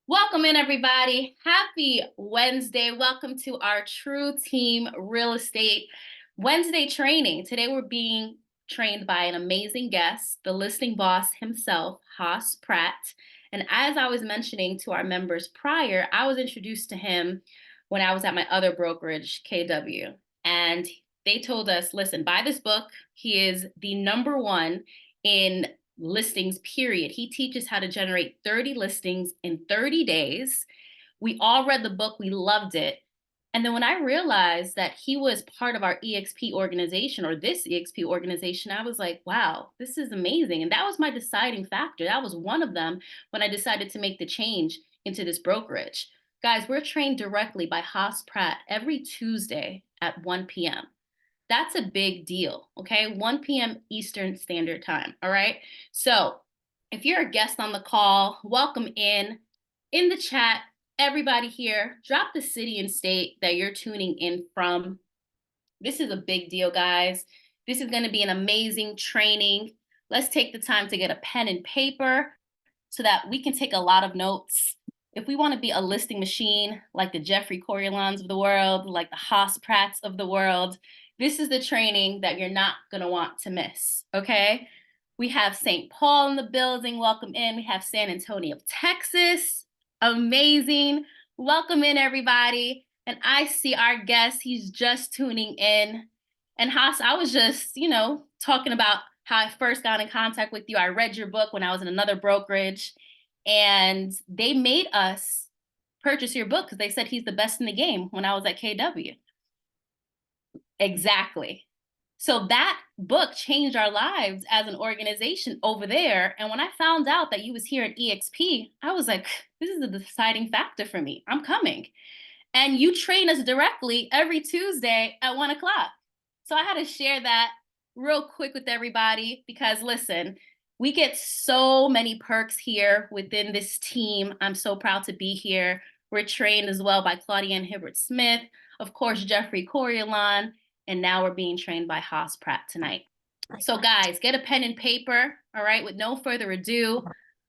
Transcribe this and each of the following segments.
Welcome in, everybody. Happy Wednesday. Welcome to our True Team Real Estate Wednesday training. Today we're being trained by an amazing guest, the listing boss himself, Pratt. And as I was mentioning to our members prior, I was introduced to him when I was at my other brokerage, KW. And they told us, listen, buy this book. He is the #1 in listings, period. He teaches how to generate 30 listings in 30 days. We all read the book. We loved it. And then when I realized that he was part of our EXP organization, or this EXP organization, I was like, wow, this is amazing. And that was my deciding factor. That was one of them when I decided to make the change into this brokerage. Guys, we're trained directly by Pratt every Tuesday at 1 p.m. That's a big deal, okay? 1 p.m. Eastern Standard Time, all right? So if you're a guest on the call, welcome in the chat. Everybody here, drop the city and state that you're tuning in from. This is a big deal, guys. This is gonna be an amazing training. Let's take the time to get a pen and paper so that we can take a lot of notes. If we wanna be a listing machine, like the Jeffrey Coriolans of the world, like the Haas Pratts of the world, this is the training that you're not gonna want to miss, okay? We have St. Paul in the building, welcome in. We have San Antonio, Texas, amazing. Welcome in, everybody. And I see our guest, he's just tuning in. And Haas, I was just, talking about how I first got in contact with you. I read your book when I was in another brokerage, and they made us purchase your book because they said he's the best in the game when I was at KW. Exactly. So that book changed our lives as an organization over there. And when I found out that you was here at EXP, I was like, this is a deciding factor for me. I'm coming. And you train us directly every Tuesday at 1 o'clock. So I had to share that real quick with everybody because listen, we get so many perks here within this team. I'm so proud to be here. We're trained as well by Claudia and Hibbert-Smith, of course, Jeffrey Coriolan, and now we're being trained by Pratt tonight. So guys, get a pen and paper, all right? With no further ado,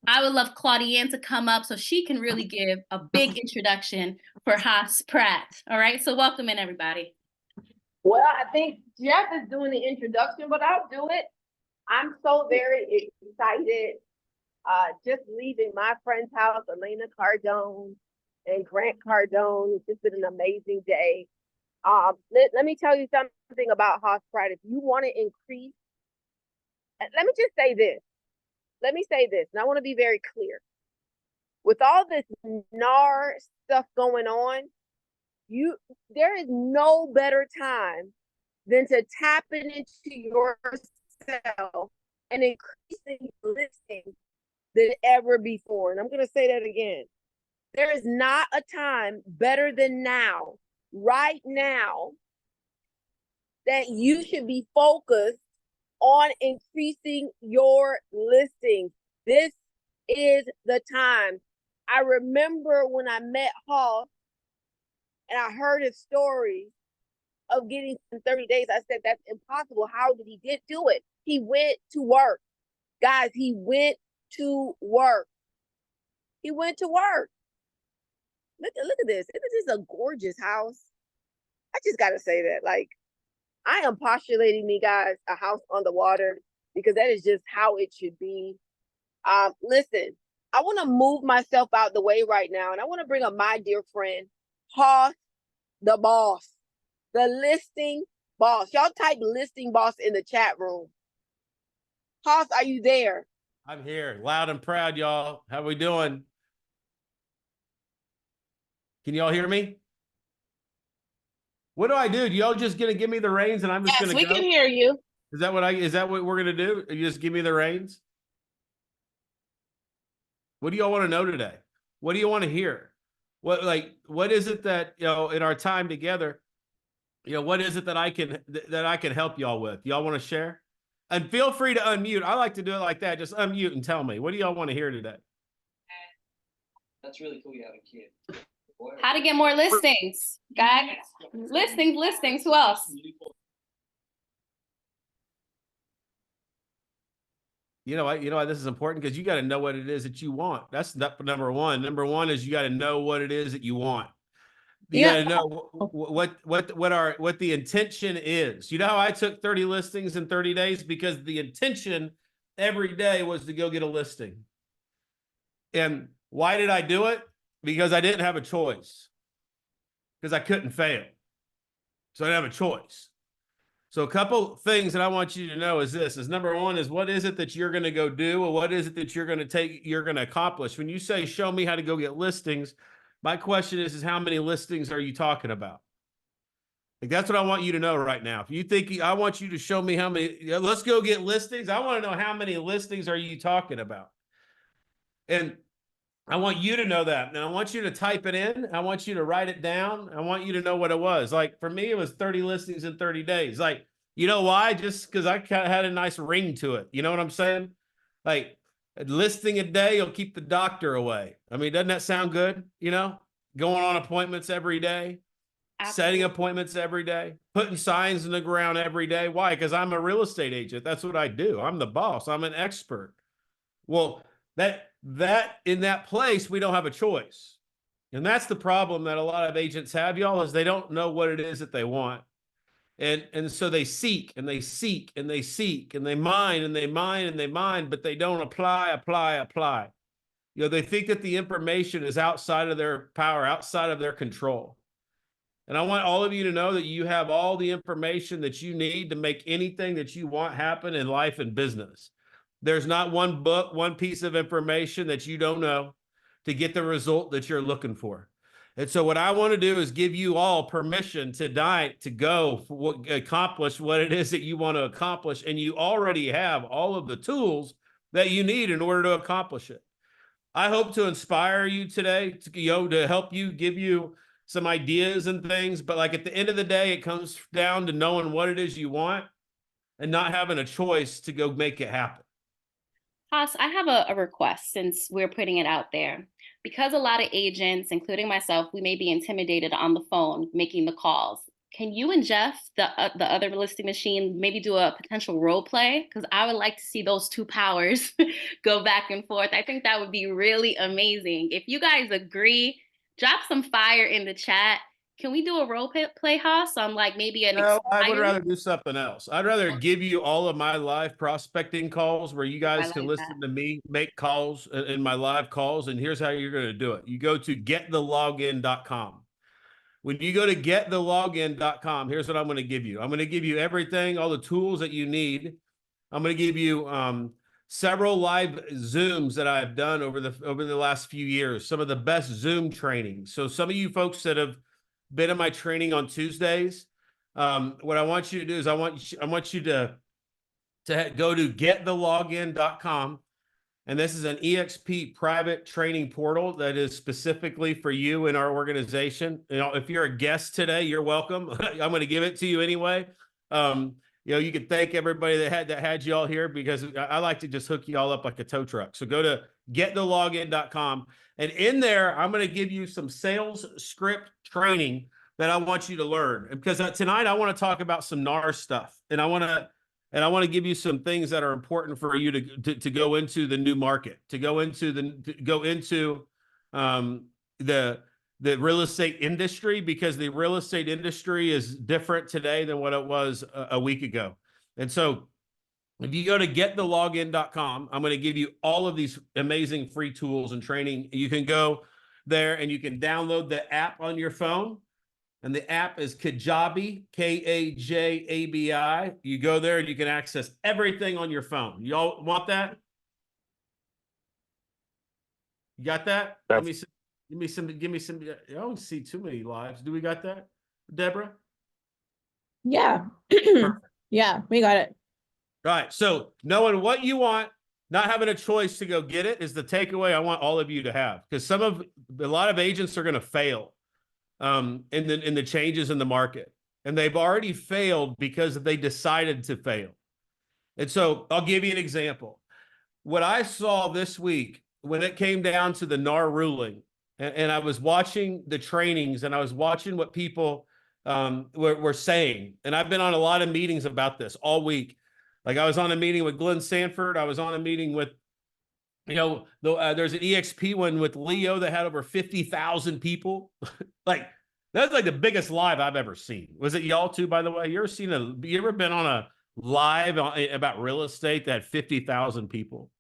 I would love Claudiane to come up so she can really give a big introduction for Pratt, all right? So welcome in, everybody. Well, I think Jeff is doing the introduction, but I'll do it. I'm so very excited. Just leaving my friend's house, Elena Cardone and Grant Cardone. It's just been an amazing day. Let me tell you something about Pratt. If you want to increase, let me just say this. Let me say this, and I want to be very clear. With all this NAR stuff going on, there is no better time than to tap into yourself and increasing listings than ever before. And I'm going to say that again. There is not a time better than now, right now, that you should be focused on increasing your listings. This is the time. I remember when I met Hall and I heard his story of getting in 30 days, I said, that's impossible. How did he do it? He went to work. Guys, he went to work. He went to work. Look at this. Isn't this a gorgeous house? I just got to say that. Like, I am postulating me, guys, a house on the water because that is just how it should be. Listen, I want to move myself out the way right now, and I want to bring up my dear friend, Hoss, the boss, the listing boss. Y'all type listing boss in the chat room. Hoss, are you there? I'm here, loud and proud, y'all. How we doing? Can y'all hear me? What do I do? Y'all just gonna give me the reins and I'm just gonna go? Yes, we can hear you. Is that what we're gonna do? You just give me the reins? What do y'all want to know today? What do you want to hear? What is it that, in our time together, what is it that I can help y'all with? Y'all want to share? And feel free to unmute. I like to do it like that. Just unmute and tell me. What do y'all want to hear today? That's really cool you have a kid. How to get more listings, guys. Listings. Who else? you know what, this is important because you got to know what it is that you want. That's number one. Number one is you got to know what it is that you want. You got to know what the intention is. You know how I took 30 listings in 30 days? Because the intention every day was to go get a listing. And why did I do it? Because I didn't have a choice. Because I couldn't fail. So I didn't have a choice. So a couple things that I want you to know is this, is number one is what is it that you're going to go do, or what is it that you're going to accomplish? When you say, show me how to go get listings, my question is how many listings are you talking about? Like, that's what I want you to know right now. If you think I want you to show me how many, let's go get listings. I want to know how many listings are you talking about? And I want you to know that. And I want you to type it in. I want you to write it down. I want you to know what it was. Like for me, it was 30 listings in 30 days. Like, you know why? Just because I had a nice ring to it. You know what I'm saying? Like a listing a day, you'll keep the doctor away. I mean, doesn't that sound good? You know, going on appointments every day, setting appointments every day, putting signs in the ground every day. Why? Because I'm a real estate agent. That's what I do. I'm the boss. I'm an expert. Well, that in that place, we don't have a choice. And that's the problem that a lot of agents have, y'all, is they don't know what it is that they want. And so they seek and they seek and they seek and they mine and they mine and they mine, but they don't apply. You know, they think that the information is outside of their power, outside of their control. And I want all of you to know that you have all the information that you need to make anything that you want happen in life and business. There's not one book, one piece of information that you don't know to get the result that you're looking for. And so what I want to do is give you all permission tonight to go accomplish what it is that you want to accomplish. And you already have all of the tools that you need in order to accomplish it. I hope to inspire you today to help you, give you some ideas and things. But like at the end of the day, it comes down to knowing what it is you want and not having a choice to go make it happen. Haas, I have a request since we're putting it out there. Because a lot of agents, including myself, we may be intimidated on the phone making the calls. Can you and Jeff, the other listing machine, maybe do a potential role play? Because I would like to see those two powers go back and forth. I think that would be really amazing. If you guys agree, drop some fire in the chat. Can we do a role play, Haas, on like maybe an No, I would rather do something else. I'd rather give you all of my live prospecting calls where you guys can listen to me make calls in my live calls. And here's how you're going to do it. You go to getthelogin.com. When you go to getthelogin.com, here's what I'm going to give you. I'm going to give you everything, all the tools that you need. I'm going to give you several live Zooms that I've done over the last few years, some of the best Zoom training. So some of you folks that have been in my training on Tuesdays, what I want you to do is I want you to go to getthelogin.com. And this is an EXP private training portal that is specifically for you in our organization. You know, if you're a guest today, you're welcome. I'm going to give it to you anyway. You know, you can thank everybody that had you all here, because I like to just hook you all up like a tow truck. So go to getthelogin.com. And in there, I'm going to give you some sales script training that I want you to learn. Because tonight I want to talk about some NAR stuff. And I want to give you some things that are important for you to go into the new market, to go into the real estate industry, because the real estate industry is different today than what it was a week ago. And so if you go to getthelogin.com, I'm going to give you all of these amazing free tools and training. You can go there and you can download the app on your phone. And the app is Kajabi, Kajabi. You go there and you can access everything on your phone. Y'all want that? You got that? Give me some. I don't see too many lives. Do we got that, Deborah? Yeah. Yeah, we got it. All right. So knowing what you want, not having a choice to go get it, is the takeaway I want all of you to have. Because a lot of agents are going to fail in the changes in the market, and they've already failed because they decided to fail. And so I'll give you an example. What I saw this week when it came down to the NAR ruling, and I was watching the trainings and I was watching what people were saying, and I've been on a lot of meetings about this all week. Like I was on a meeting with Glenn Sanford. I was on a meeting with, there's an EXP one with Leo that had over 50,000 people. Like that's like the biggest live I've ever seen. Was it y'all too, by the way? You ever been on a live about real estate that had 50,000 people?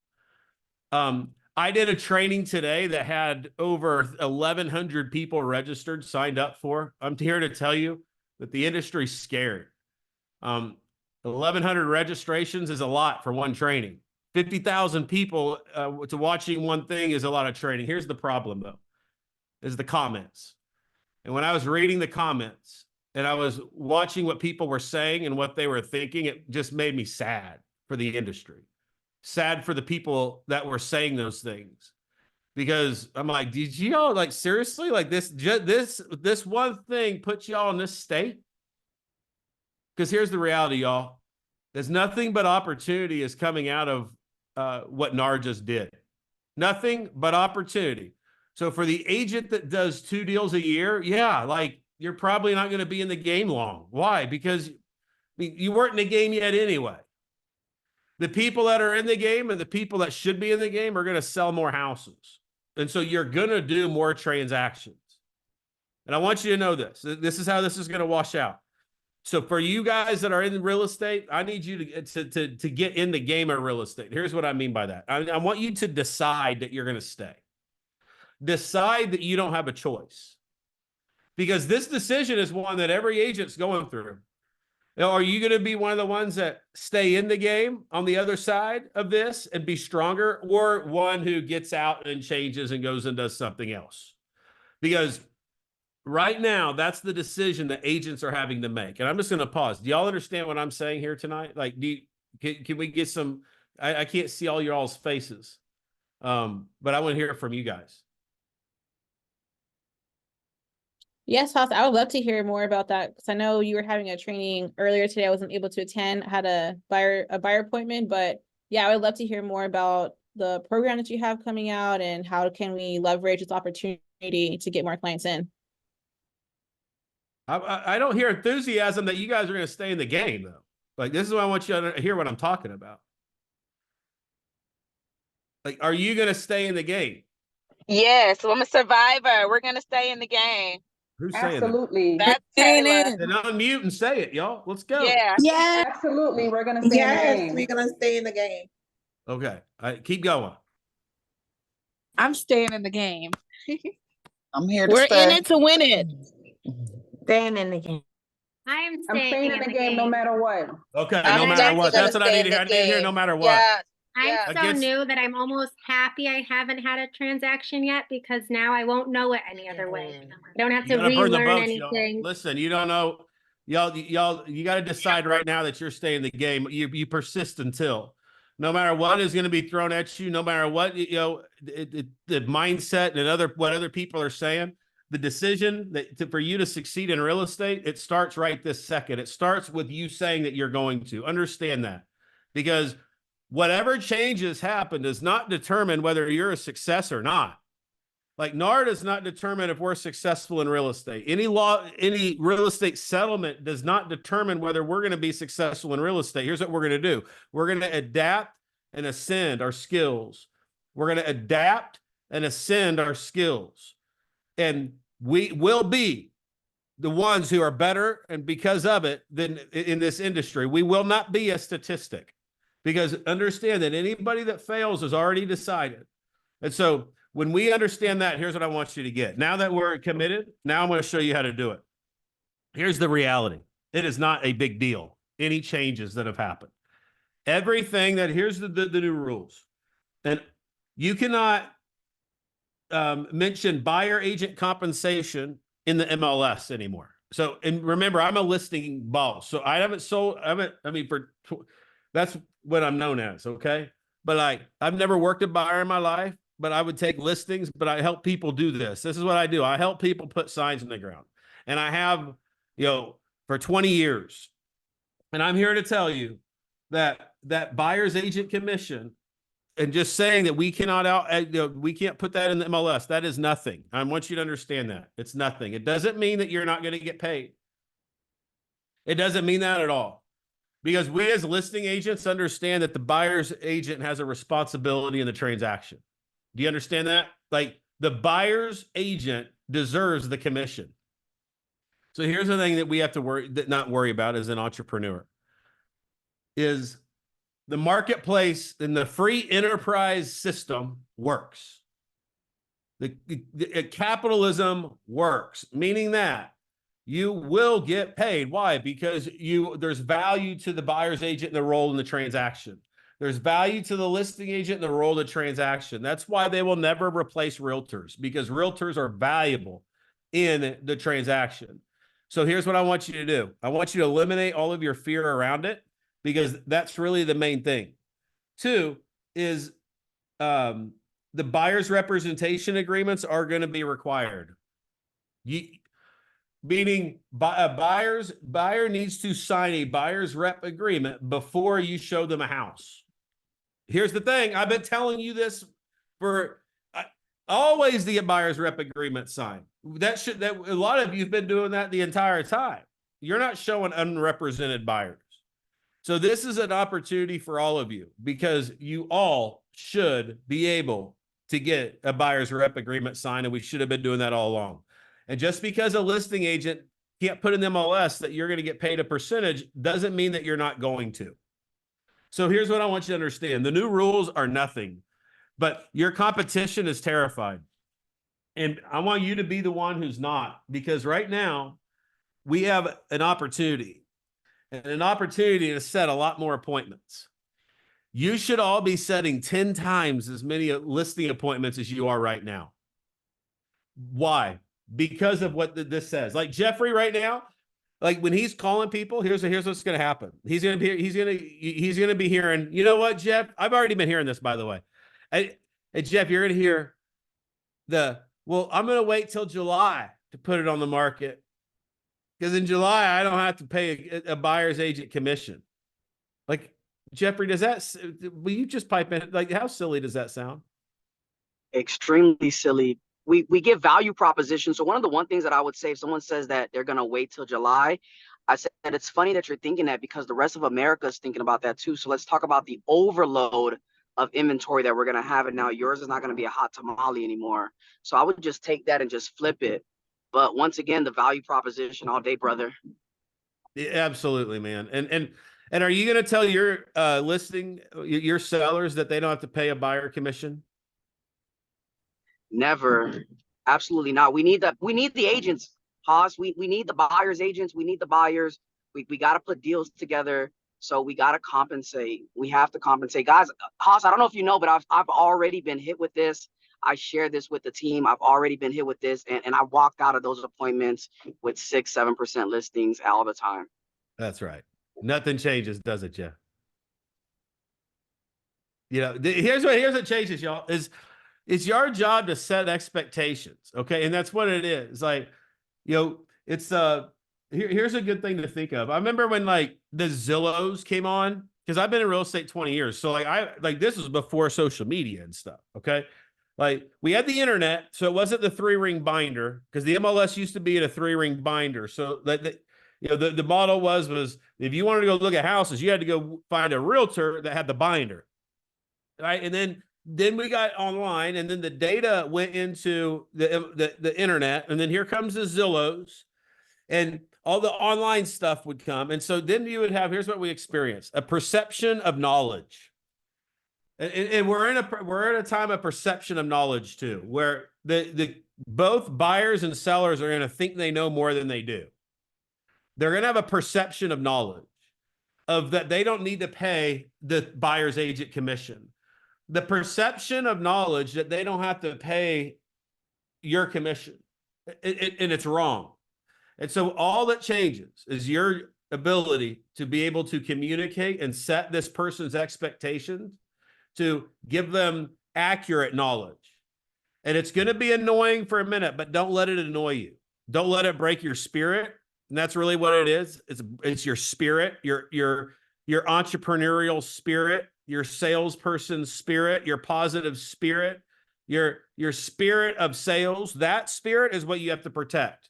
I did a training today that had over 1,100 people registered, signed up for. I'm here to tell you that the industry's scared. 1,100 registrations is a lot for one training. 50,000 people to watching one thing is a lot of training. Here's the problem, though, is the comments. And when I was reading the comments and I was watching what people were saying and what they were thinking, it just made me sad for the industry. Sad for the people that were saying those things, because I'm like, did y'all like seriously like this one thing put y'all in this state? Because here's the reality, y'all. There's nothing but opportunity is coming out of what NAR just did. Nothing but opportunity. So for the agent that does 2 deals a year, yeah, like you're probably not going to be in the game long. Why? Because you weren't in the game yet anyway. The people that are in the game and the people that should be in the game are going to sell more houses. And so you're going to do more transactions. And I want you to know this. This is how this is going to wash out. So for you guys that are in real estate, I need you to get in the game of real estate. Here's what I mean by that. I want you to decide that you're going to stay. Decide that you don't have a choice. Because this decision is one that every agent's going through. Now, are you going to be one of the ones that stay in the game on the other side of this and be stronger, or one who gets out and changes and goes and does something else? Because right now, that's the decision that agents are having to make. And I'm just going to pause. Do y'all understand what I'm saying here tonight? Like, can we get some, I can't see all y'all's faces, but I want to hear it from you guys. Yes, House, I would love to hear more about that, because I know you were having a training earlier today. I wasn't able to attend. I had a buyer appointment, but yeah, I would love to hear more about the program that you have coming out and how can we leverage this opportunity to get more clients in. I don't hear enthusiasm that you guys are going to stay in the game, though. Like, this is what I want you to hear what I'm talking about. Like, are you going to stay in the game? Yes, I'm a survivor. We're going to stay in the game. Who's saying Absolutely. That's Taylor. that? Then unmute and say it, y'all. Let's go. Yeah. Yes. Absolutely. We're going to stay in the game. We're going to stay in the game. Okay. Keep going. I'm staying in the game. I'm here to We're stay. in it to win it. Staying in the game. I'm staying in the game no matter what. Okay, I'm no matter what. definitely That's what I gonna need to stay hear. in I the need to hear game. no matter what. Yeah. I'm Yeah. so Against- new that I'm almost happy I haven't had a transaction yet, because now I won't know it any other way. I don't have You to gotta burn the relearn boats, y'all. anything. Listen, you don't know. Y'all, you got to decide right now that you're staying in the game. You persist until, no matter what is going to be thrown at you, no matter what, the mindset and what other people are saying, the decision for you to succeed in real estate, it starts right this second. It starts with you saying that you're going to. Understand that. Because whatever changes happen does not determine whether you're a success or not. Like, NAR does not determine if we're successful in real estate. Any real estate settlement does not determine whether we're going to be successful in real estate. Here's what we're going to do. We're going to adapt and ascend our skills. We're going to adapt and ascend our skills. And we will be the ones who are better, and because of it, than in this industry. We will not be a statistic, because understand that anybody that fails is already decided. And so when we understand that, here's what I want you to get. Now that we're committed, now I'm going to show you how to do it. Here's the reality. It is not a big deal, any changes that have happened. Everything here's the new rules. And you cannot mention buyer agent compensation in the MLS anymore. So, and remember, I'm a listing boss. So I haven't sold, that's what I'm known as. Okay. But I've never worked a buyer in my life, but I would take listings, but I help people do this. This is what I do. I help people put signs in the ground. And I have, for 20 years. And I'm here to tell you that buyer's agent commission, and just saying that we cannot we can't put that in the MLS. That is nothing. I want you to understand that. It's nothing. It doesn't mean that you're not going to get paid. It doesn't mean that at all. Because we as listing agents understand that the buyer's agent has a responsibility in the transaction. Do you understand that? Like the buyer's agent deserves the commission. So here's the thing that we have to not worry about as an entrepreneur is the marketplace and the free enterprise system works. The capitalism works, meaning that you will get paid. Why? Because there's value to the buyer's agent and the role in the transaction. There's value to the listing agent and the role of the transaction. That's why they will never replace realtors, because realtors are valuable in the transaction. So here's what I want you to do. I want you to eliminate all of your fear around it, because that's really the main thing. 2 is the buyer's representation agreements are going to be required. Meaning buyer needs to sign a buyer's rep agreement before you show them a house. Here's the thing. I've been telling you this for always to get buyer's rep agreement signed. That a lot of you've been doing that the entire time. You're not showing unrepresented buyers. So this is an opportunity for all of you, because you all should be able to get a buyer's rep agreement signed, and we should have been doing that all along. And just because a listing agent can't put in the MLS that you're going to get paid a percentage doesn't mean that you're not going to. So here's what I want you to understand. The new rules are nothing, but your competition is terrified. And I want you to be the one who's not, because right now we have an opportunity to set a lot more appointments. You should all be setting 10 times as many listing appointments as you are right now. Why? Because of what this says. Like Jeffrey right now, like when he's calling people, here's what's going to happen. He's going to be hearing, you know what, Jeff? I've already been hearing this, by the way. And Jeff, you're going to hear well, I'm going to wait till July to put it on the market, because in July, I don't have to pay a buyer's agent commission. Like, Jeffrey, will you just pipe in? Like, how silly does that sound? Extremely silly. We give value propositions. So one of the things that I would say, if someone says that they're going to wait till July, I said that it's funny that you're thinking that, because the rest of America is thinking about that too. So let's talk about the overload of inventory that we're going to have. And now yours is not going to be a hot tamale anymore. So I would just take that and just flip it. But once again, the value proposition all day, brother. Yeah, absolutely, man. And are you going to tell your your sellers that they don't have to pay a buyer commission? Never. Absolutely not. We need the agents, Haas. We need the buyer's agents. We need the buyers. We got to put deals together. So we got to compensate. We have to compensate. Guys, Haas, I don't know if you know, but I've already been hit with this. I share this with the team. I've already been hit with this. And I walked out of those appointments with 6-7% listings all the time. That's right. Nothing changes, does it, Jeff? You know, here's what changes, y'all. It's your job to set expectations. Okay. And that's what it is. Like, you know, it's here's a good thing to think of. I remember when like the Zillows came on, because I've been in real estate 20 years. So like this was before social media and stuff. Okay. Like we had the internet, so it wasn't the 3-ring binder, because the MLS used to be in a 3-ring binder. So the model was if you wanted to go look at houses, you had to go find a realtor that had the binder, right? And then we got online, and then the data went into the internet, and then here comes the Zillows, and all the online stuff would come, and so then you would have, here's what we experienced: a perception of knowledge. And we're in a time of perception of knowledge too, where both buyers and sellers are going to think they know more than they do. They're going to have a perception of knowledge of that they don't need to pay the buyer's agent commission. The perception of knowledge that they don't have to pay your commission, and it's wrong. And so all that changes is your ability to be able to communicate and set this person's expectations, to give them accurate knowledge. And it's going to be annoying for a minute, but don't let it annoy you. Don't let it break your spirit. And that's really what it is. It's your spirit, your entrepreneurial spirit, your salesperson spirit, your positive spirit, your spirit of sales. That spirit is what you have to protect.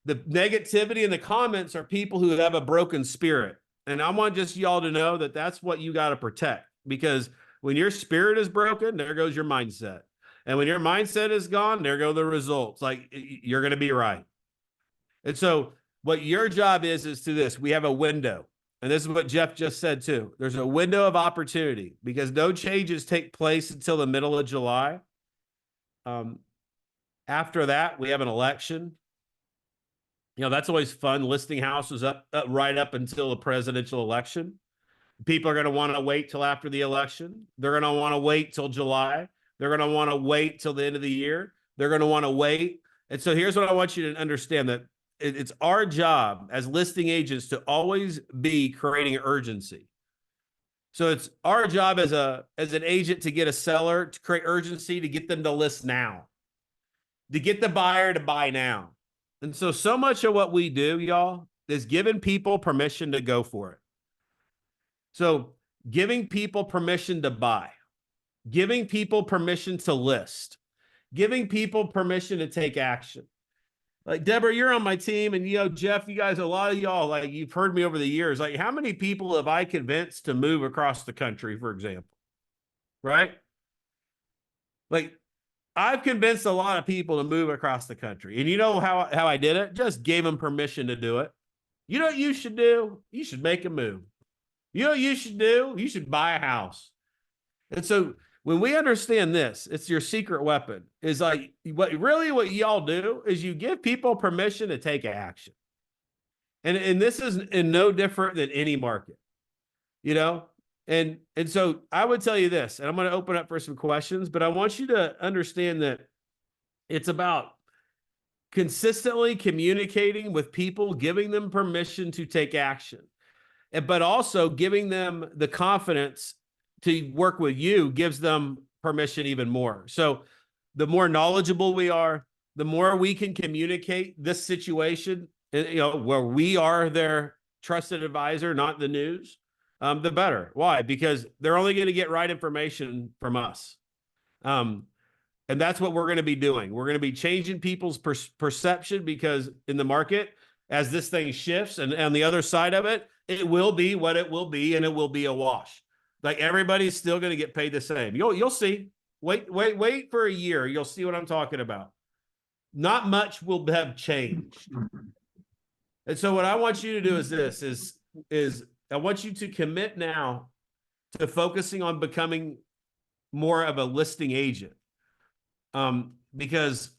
The negativity in the comments are people who have a broken spirit. And I want just y'all to know that that's what you got to protect, because when your spirit is broken, there goes your mindset. And when your mindset is gone, there go the results. Like, you're going to be right. And so what your job is to this. We have a window. And this is what Jeff just said too. There's a window of opportunity because no changes take place until the middle of July. After that, we have an election. You know, that's always fun. Listing houses up right up until the presidential election. People are going to want to wait till after the election. They're going to want to wait till July. They're going to want to wait till the end of the year. They're going to want to wait. And so here's what I want you to understand, that it's our job as listing agents to always be creating urgency. So it's our job as an agent to get a seller to create urgency, to get them to list now, to get the buyer to buy now. And so much of what we do, y'all, is giving people permission to go for it. So giving people permission to buy, giving people permission to list, giving people permission to take action. Like, Deborah, you're on my team, and, you know, Jeff, you guys, a lot of y'all, like, you've heard me over the years. Like, how many people have I convinced to move across the country, for example? Right? Like, I've convinced a lot of people to move across the country. And you know how I did it? Just gave them permission to do it. You know what you should do? You should make a move. You know what you should do? You should buy a house. And so when we understand this, it's your secret weapon. Is like what y'all do is you give people permission to take action. And this is no different than any market, you know? And so I would tell you this, and I'm going to open up for some questions, but I want you to understand that it's about consistently communicating with people, giving them permission to take action, but also giving them the confidence to work with you gives them permission even more. So the more knowledgeable we are, the more we can communicate this situation, you know, where we are their trusted advisor, not the news, the better. Why? Because they're only going to get right information from us. And that's what we're going to be doing. We're going to be changing people's perception, because in the market, as this thing shifts, and on the other side of it, it will be what it will be, and it will be a wash. Like, everybody's still going to get paid the same. You'll see. Wait for a year. You'll see what I'm talking about. Not much will have changed. And so what I want you to do is this, is I want you to commit now to focusing on becoming more of a listing agent. Because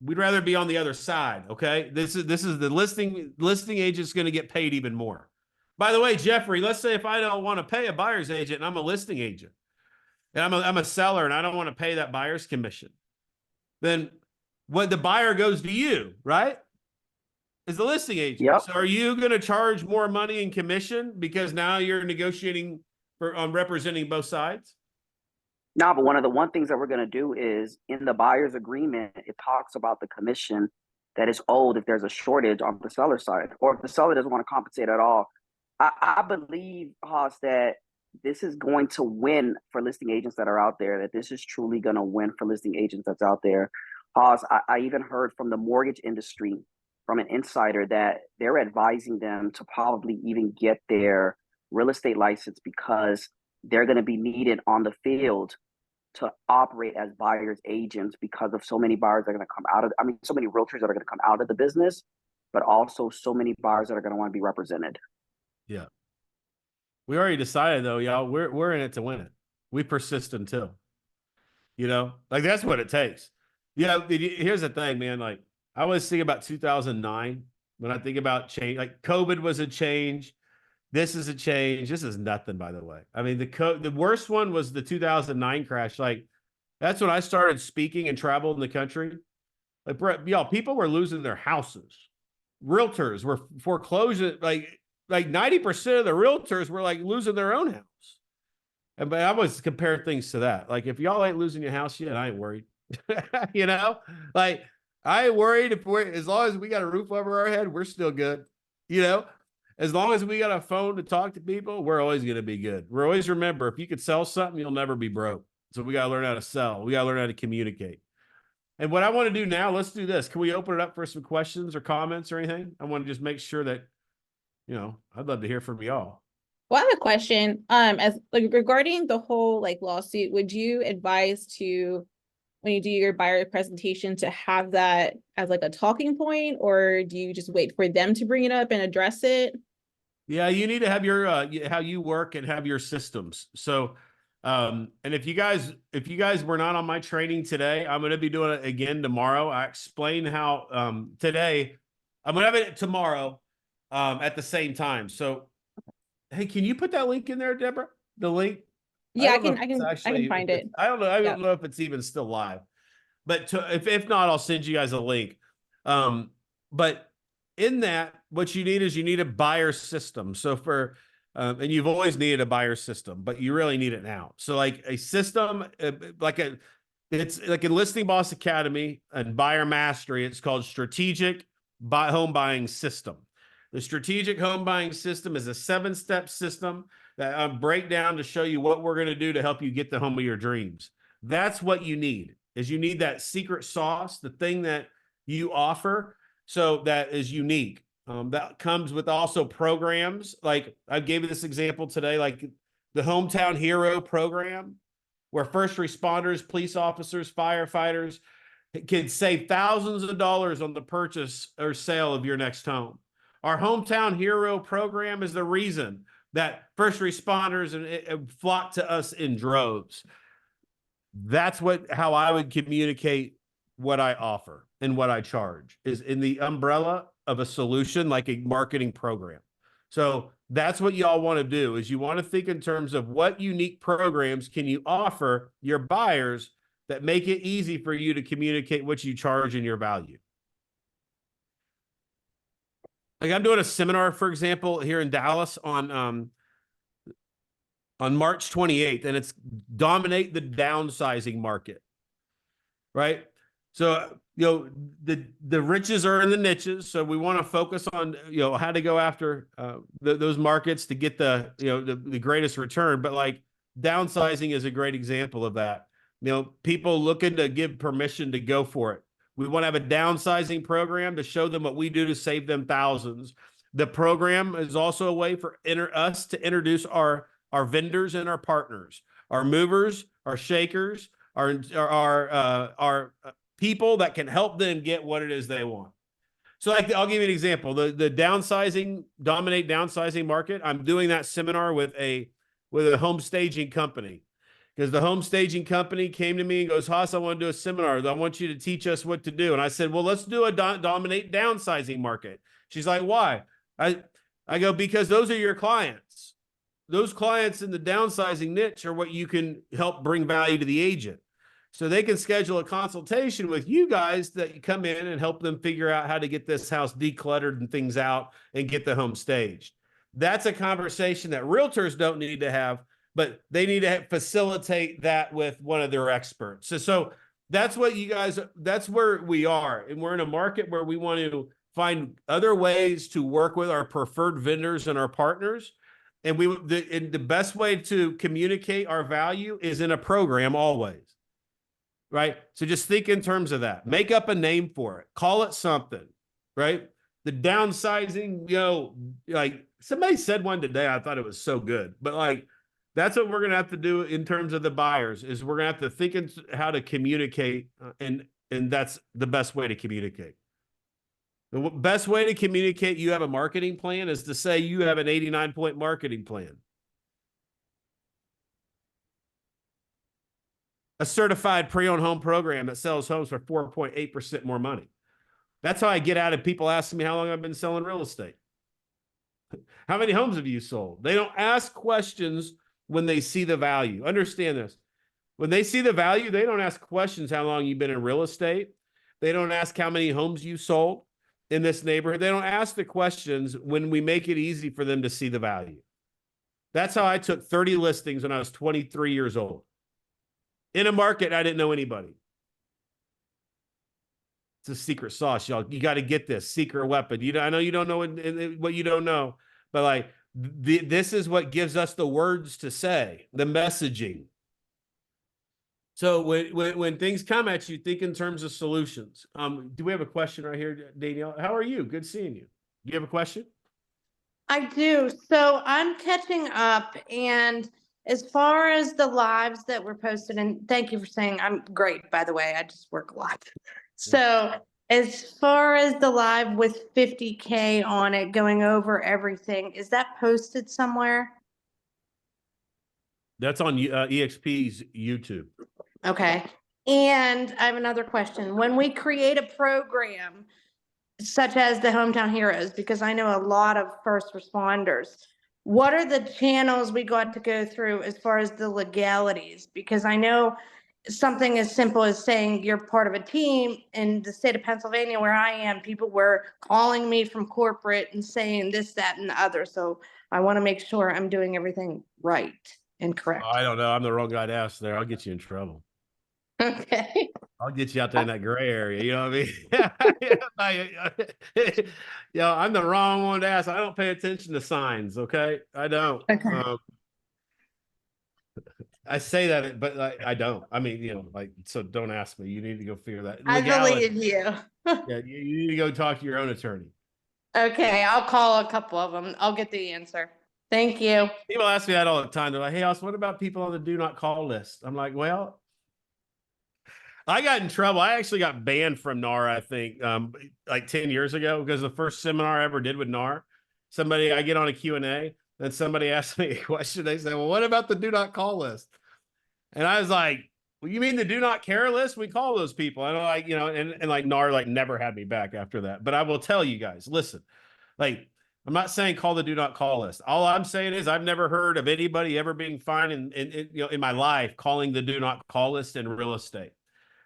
we'd rather be on the other side. Okay. This is the listing agent's going to get paid even more. By the way, Jeffrey, let's say if I don't want to pay a buyer's agent and I'm a listing agent, and I'm a seller and I don't want to pay that buyer's commission, then what the buyer goes to you, right? Is the listing agent. Yep. So are you going to charge more money in commission because now you're negotiating on representing both sides? No, but one things that we're going to do is in the buyer's agreement, it talks about the commission that is owed if there's a shortage on the seller side, or if the seller doesn't want to compensate at all. I believe, Haas, that this is going to win for listing agents that are out there, that this is truly going to win for listing agents that's out there. Haas, I even heard from the mortgage industry, from an insider, that they're advising them to probably even get their real estate license, because they're going to be needed on the field to operate as buyer's agents, because of so many buyers that are going to come out of, so many realtors that are going to come out of the business, but also so many buyers that are going to want to be represented. Yeah. We already decided, though, y'all, we're in it to win it. We persist until, you know, like, that's what it takes. You know, here's the thing, man. Like, I always think about 2009 when I think about change. Like, COVID was a change. This is a change. This is nothing, by the way. I mean, the worst one was the 2009 crash. Like, that's when I started speaking and traveled in the country. Like, y'all, people were losing their houses. Realtors were foreclosing. Like 90% of the realtors were like losing their own house. But I always compare things to that. Like, if y'all ain't losing your house yet, I ain't worried. You know, like, I ain't worried as long as we got a roof over our head, we're still good. You know, as long as we got a phone to talk to people, we're always going to be good. We're always, remember, if you could sell something, you'll never be broke. So we got to learn how to sell. We got to learn how to communicate. And what I want to do now, let's do this. Can we open it up for some questions or comments or anything? I want to just make sure that, you know, I'd love to hear from y'all. Well, I have a question. As like regarding the whole like lawsuit, would you advise to when you do your buyer presentation to have that as like a talking point, or do you just wait for them to bring it up and address it? Yeah, you need to have your how you work and have your systems. So and if you guys were not on my training today, I'm going to be doing it again tomorrow. I explain how today I'm going to have it tomorrow at the same time. So hey, can you put that link in there, Deborah? The link? Yeah, I don't know can if I it's can I can actually find it. I don't know. I Yeah. don't know if it's even still live. But if not, I'll send you guys a link. But in that, what you need is you need a buyer system. So for and you've always needed a buyer system, but you really need it now. So like a system, it's like in Listing Boss Academy and Buyer Mastery, it's called Strategic Home Buying System. The strategic home buying system is a 7-step system that I break down to show you what we're going to do to help you get the home of your dreams. That's what you need, is you need that secret sauce, the thing that you offer, so that is unique. That comes with also programs. Like I gave you this example today, like the Hometown Hero program, where first responders, police officers, firefighters can save thousands of dollars on the purchase or sale of your next home. Our Hometown Hero program is the reason that first responders flock to us in droves. That's how I would communicate what I offer and what I charge, is in the umbrella of a solution like a marketing program. So that's what y'all want to do, is you want to think in terms of what unique programs can you offer your buyers that make it easy for you to communicate what you charge and your value. Like I'm doing a seminar, for example, here in Dallas on March 28th, and it's dominate the downsizing market, right? So, the riches are in the niches. So we want to focus on, how to go after those markets to get the greatest return. But like downsizing is a great example of that. People looking to give permission to go for it. We want to have a downsizing program to show them what we do to save them thousands. The program is also a way for us to introduce our vendors and our partners, our movers, our shakers, our people that can help them get what it is they want. So I'll give you an example. The dominate downsizing market. I'm doing that seminar with a home staging company, because the home staging company came to me and goes, Haas, I want to do a seminar. I want you to teach us what to do. And I said, well, let's do a dominate downsizing market. She's like, why? I go, because those are your clients. Those clients in the downsizing niche are what you can help bring value to the agent. So they can schedule a consultation with you guys that you come in and help them figure out how to get this house decluttered and things out and get the home staged. That's a conversation that realtors don't need to have, but they need to facilitate that with one of their experts. So that's what that's where we are. And we're in a market where we want to find other ways to work with our preferred vendors and our partners. And the best way to communicate our value is in a program always, right? So just think in terms of that. Make up a name for it. Call it something, right? The downsizing, like somebody said one today, I thought it was so good. But like, that's what we're going to have to do in terms of the buyers, is we're going to have to think in how to communicate, and that's the best way to communicate. The best way to communicate you have a marketing plan is to say you have an 89-point marketing plan. A certified pre-owned home program that sells homes for 4.8% more money. That's how I get out of people asking me how long I've been selling real estate. How many homes have you sold? They don't ask questions when they see the value. Understand this. When they see the value, they don't ask questions how long you've been in real estate. They don't ask how many homes you sold in this neighborhood. They don't ask the questions when we make it easy for them to see the value. That's how I took 30 listings when I was 23 years old. In a market, I didn't know anybody. It's a secret sauce, y'all. You got to get this secret weapon. I know you don't know what you don't know, but like this is what gives us the words to say, the messaging. So when things come at you, think in terms of solutions. Do we have a question right here, Danielle? How are you? Good seeing you. Do you have a question? I do. So I'm catching up, and as far as the lives that were posted, and thank you for saying I'm great, by the way. I just work a lot. So as far as the live with 50K on it, going over everything, is that posted somewhere? That's on EXP's YouTube. Okay. And I have another question. When we create a program, such as the Hometown Heroes, because I know a lot of first responders, what are the channels we got to go through as far as the legalities? Because I know something as simple as saying you're part of a team in the state of Pennsylvania where I am, people were calling me from corporate and saying this, that, and the other. So I want to make sure I'm doing everything right and correct. I don't know. I'm the wrong guy to ask there. I'll get you in trouble. Okay. I'll get you out there in that gray area. You know what I mean? I'm the wrong one to ask. I don't pay attention to signs. Okay. I don't. Okay. I say that, but I don't. I mean, so don't ask me. You need to go figure that. I believe you. Yeah. You need to go talk to your own attorney. Okay. I'll call a couple of them. I'll get the answer. Thank you. People ask me that all the time. They're like, hey, Austin, what about people on the do not call list? I'm like, well, I got in trouble. I actually got banned from NAR, I think, like 10 years ago, because the first seminar I ever did with NAR, I get on a Q&A, then somebody asked me a question. They said, well, what about the do not call list? And I was like, well, you mean the do not care list? We call those people. And I'm like, and like NAR like never had me back after that. But I will tell you guys, listen, like, I'm not saying call the do not call list. All I'm saying is I've never heard of anybody ever being fined in my life calling the do not call list in real estate.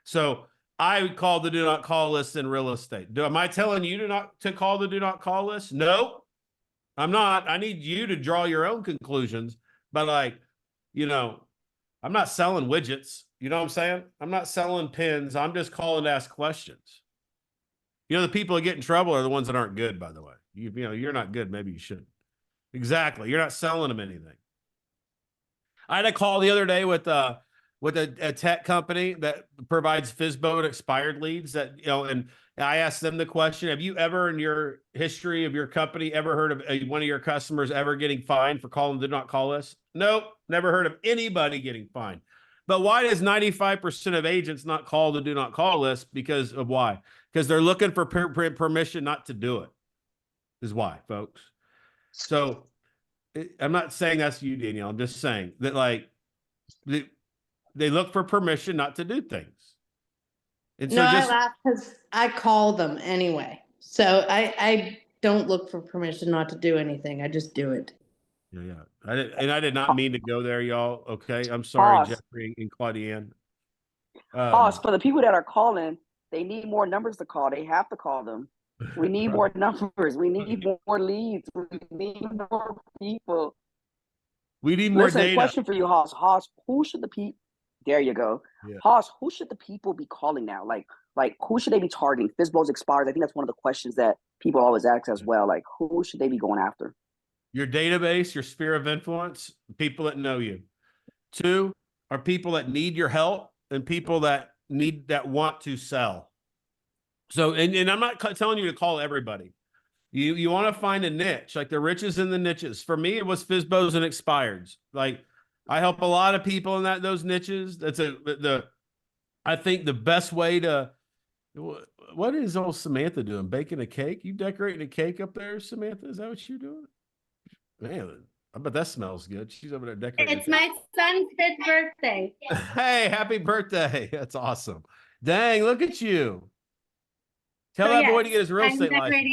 So I would call the do not call list in real estate. Am I telling you to call the do not call list? No, I'm not. I need you to draw your own conclusions. But I'm not selling widgets. You know what I'm saying? I'm not selling pins. I'm just calling to ask questions. The people that get in trouble are the ones that aren't good, by the way. You're not good. Maybe you shouldn't. Exactly. You're not selling them anything. I had a call the other day with a tech company that provides FSBO and expired leads and I asked them the question, have you ever in your history of your company ever heard of one of your customers ever getting fined for calling the do not call list? Nope. Never heard of anybody getting fined. But why does 95% of agents not call the do not call list? Because of why? Because they're looking for permission not to do it. Is why, folks. So I'm not saying that's you, Danielle. I'm just saying that they look for permission not to do things. And so I laugh because I call them anyway. So I don't look for permission not to do anything. I just do it. Yeah. I did not mean to go there, y'all. Okay. I'm sorry, Jeffrey and Claudiane. For the people that are calling, they need more numbers to call. They have to call them. We need more numbers. We need more leads. We need more people. We need more data. Question for you, Haas. Haas, who should the people? There you go. Yeah. Haas, who should the people be calling now? Like who should they be targeting? FSBO's expired. I think that's one of the questions that people always ask as well. Like, who should they be going after? Your database, your sphere of influence, people that know you. 2 are people that need your help and people that want to sell. So, and I'm not telling you to call everybody. You want to find a niche, like the riches and the niches. For me, it was FSBOs and expireds. Like I help a lot of people in those niches. That's I think the best way to. What is old Samantha doing? Baking a cake? You decorating a cake up there, Samantha? Is that what you're doing? Man, I bet that smells good. She's over there decorating. It's my son's 5th birthday. Hey, happy birthday. That's awesome. Dang, look at you. Tell that boy to get his real estate license.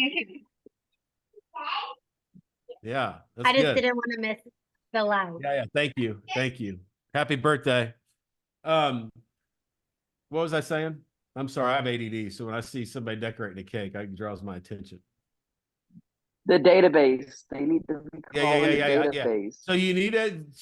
Yeah. I just didn't want to miss the live. Yeah. Thank you. Happy birthday. What was I saying? I'm sorry, I have ADD. So when I see somebody decorating a cake, it draws my attention. The database. They need to be calling the database. Yeah. So you need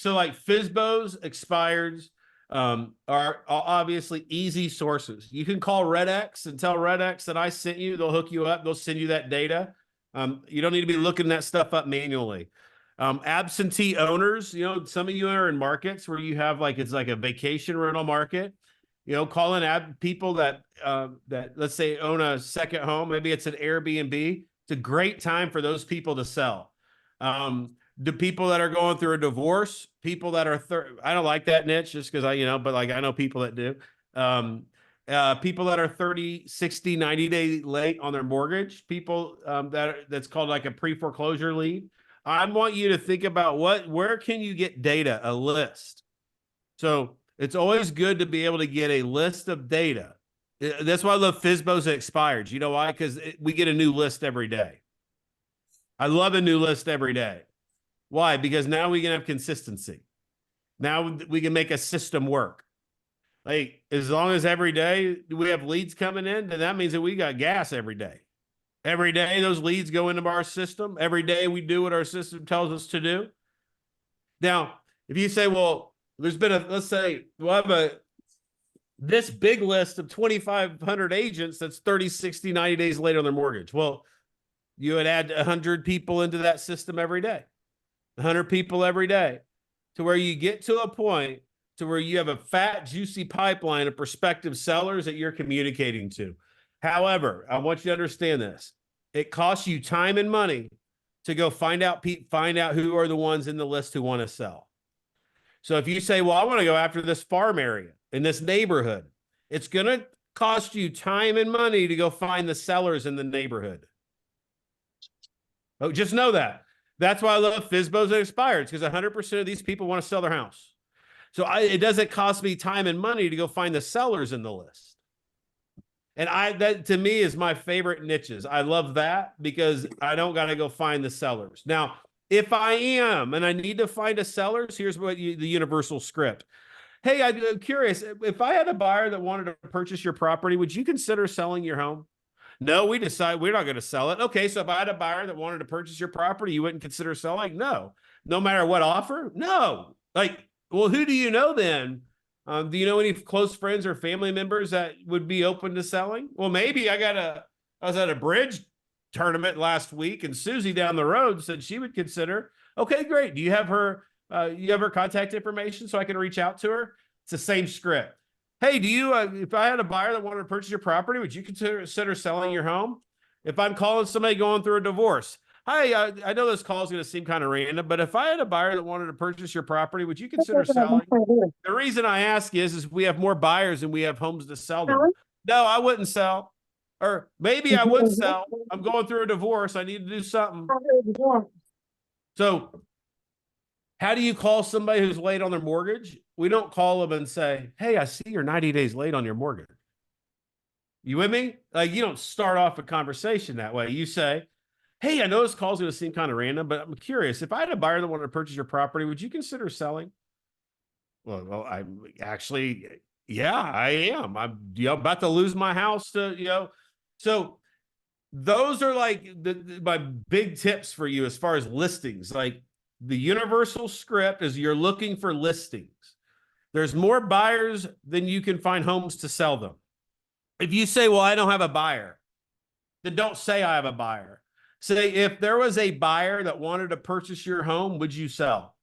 like FSBOs, expireds are obviously easy sources. You can call RedX and tell RedX that I sent you. They'll hook you up. They'll send you that data. You don't need to be looking that stuff up manually. Absentee owners, some of you are in markets where you have it's like a vacation rental market. Calling people that let's say own a second home. Maybe it's an Airbnb. It's a great time for those people to sell. The people that are going through a divorce, people that are, I don't like that niche just because but like I know people that do. People that are 30, 60, 90 days late on their mortgage, people that's called like a pre-foreclosure lead. I want you to think about where can you get data, a list. So it's always good to be able to get a list of data. That's why I love FSBOs that expired. You know why? Because we get a new list every day. I love a new list every day. Why? Because now we can have consistency. Now we can make a system work. Like, as long as every day we have leads coming in, then that means that we got gas every day. Every day those leads go into our system. Every day we do what our system tells us to do. Now, if you say, well, there's been let's say we'll have this big list of 2,500 agents that's 30, 60, 90 days late on their mortgage. Well, you would add 100 people into that system every day, 100 people every day, to where you get to a point to where you have a fat, juicy pipeline of prospective sellers that you're communicating to. However, I want you to understand this. It costs you time and money to go find out who are the ones in the list who want to sell. So if you say, well, I want to go after this farm area in this neighborhood, it's going to cost you time and money to go find the sellers in the neighborhood. Oh, just know that. That's why I love FSBOs that expired, because 100% of these people want to sell their house. So it doesn't cost me time and money to go find the sellers in the list. And that to me is my favorite niches. I love that because I don't got to go find the sellers. Now, if I am and I need to find a sellers, here's what the universal script. Hey, I'm curious. If I had a buyer that wanted to purchase your property, would you consider selling your home? No, we decide we're not going to sell it. Okay, so if I had a buyer that wanted to purchase your property, you wouldn't consider selling? No. No matter what offer? No. Like, well, who do you know then? Do you know any close friends or family members that would be open to selling? Well, maybe I was at a bridge tournament last week, and Susie down the road said she would consider. Okay, great. Do you have her contact information so I can reach out to her? It's the same script. Hey, do you, if I had a buyer that wanted to purchase your property, would you consider selling your home? If I'm calling somebody going through a divorce, hi, I know this call is going to seem kind of random, but if I had a buyer that wanted to purchase your property, would you consider selling? The reason I ask is we have more buyers than we have homes to sell them. No, I wouldn't sell. Or maybe I would sell. I'm going through a divorce. I need to do something. So how do you call somebody who's late on their mortgage? We don't call them and say, hey, I see you're 90 days late on your mortgage. You with me? Like, you don't start off a conversation that way. You say, hey, I know this call is going to seem kind of random, but I'm curious. If I had a buyer that wanted to purchase your property, would you consider selling? Well, I'm actually, yeah, I am. I'm about to lose my house to, So those are like my big tips for you as far as listings. Like, the universal script is you're looking for listings. There's more buyers than you can find homes to sell them. If you say, well, I don't have a buyer, then don't say I have a buyer. Say, if there was a buyer that wanted to purchase your home, would you sell?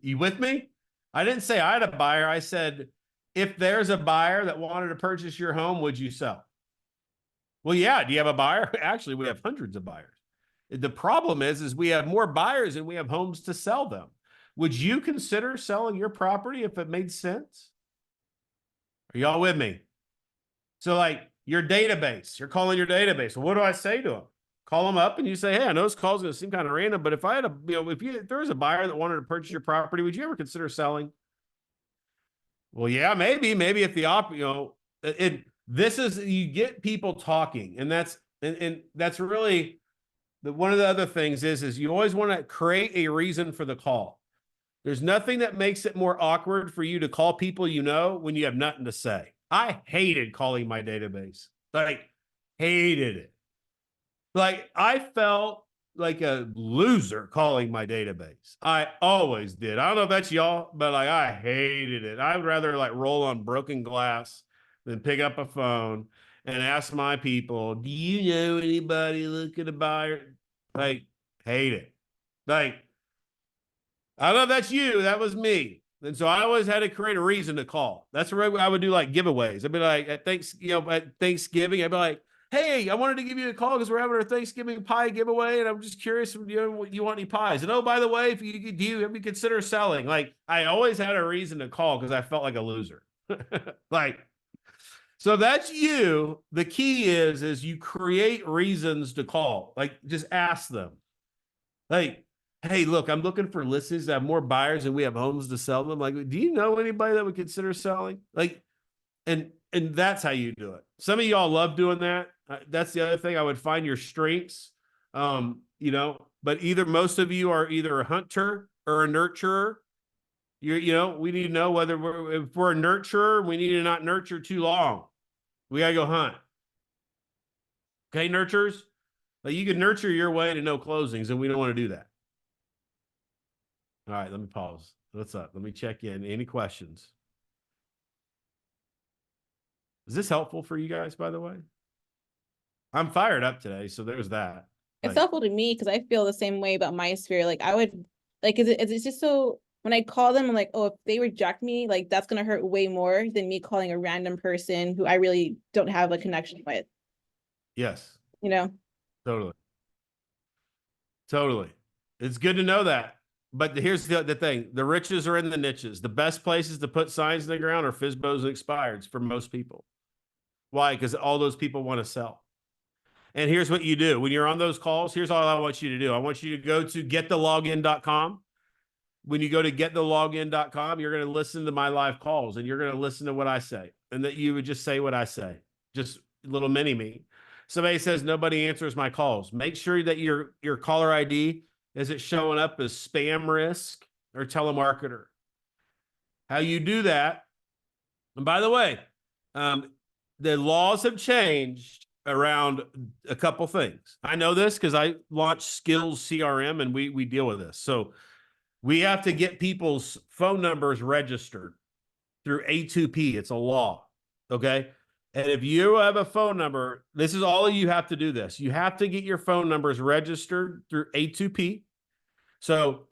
You with me? I didn't say I had a buyer. I said, if there's a buyer that wanted to purchase your home, would you sell? Well, yeah. Do you have a buyer? Actually, we have hundreds of buyers. The problem is we have more buyers than we have homes to sell them. Would you consider selling your property if it made sense? Are y'all with me? So, like, your database, you're calling your database. Well, what do I say to them? Call them up and you say, hey, I know this call is going to seem kind of random, but if I had if there was a buyer that wanted to purchase your property, would you ever consider selling? Well, yeah, maybe if the this is, you get people talking, and that's really one of the other things is you always want to create a reason for the call. There's nothing that makes it more awkward for you to call people when you have nothing to say. I hated calling my database. Like, hated it. Like, I felt like a loser calling my database. I always did. I don't know if that's y'all, but like, I hated it. I would rather like roll on broken glass than pick up a phone and ask my people, do you know anybody looking to buy? Like, hate it. Like, I don't know if that's you. That was me. And so I always had to create a reason to call. That's where I would do like giveaways. I'd be like, at Thanksgiving, I'd be like, hey, I wanted to give you a call because we're having our Thanksgiving pie giveaway, and I'm just curious if you want any pies. And oh, by the way, if you do, have you consider selling? Like, I always had a reason to call because I felt like a loser. Like, so that's you. The key is you create reasons to call. Like, just ask them. Like, hey, look, I'm looking for listings that have more buyers and we have homes to sell them. Like, do you know anybody that would consider selling? Like, and that's how you do it. Some of y'all love doing that. That's the other thing. I would find your strengths, but either most of you are either a hunter or a nurturer. We need to know whether if we're a nurturer, we need to not nurture too long. We got to go hunt. Okay, nurturers? Like, you can nurture your way to no closings, and we don't want to do that. All right, let me pause. What's up? Let me check in. Any questions? Is this helpful for you guys, by the way? I'm fired up today, so there's that. It's helpful to me because I feel the same way about my sphere. Like, I would, like, is it just so, when I call them, I'm like, oh, if they reject me, like, that's going to hurt way more than me calling a random person who I really don't have a connection with. Yes. Totally. It's good to know that. But here's the thing. The riches are in the niches. The best places to put signs in the ground are FSBOs and expireds for most people. Why? Because all those people want to sell. And here's what you do. When you're on those calls, here's all I want you to do. I want you to go to getthelogin.com. When you go to getthelogin.com, you're going to listen to my live calls and you're going to listen to what I say. And that you would just say what I say. Just a little mini-me. Somebody says nobody answers my calls. Make sure that your caller ID isn't showing up as spam risk or telemarketer. How you do that, and by the way, the laws have changed around a couple things. I know this because I launched Skills CRM and we deal with this. So we have to get people's phone numbers registered through A2P. It's a law. Okay. And if you have a phone number, this is all you have to do this. You have to get your phone numbers registered through A2P. So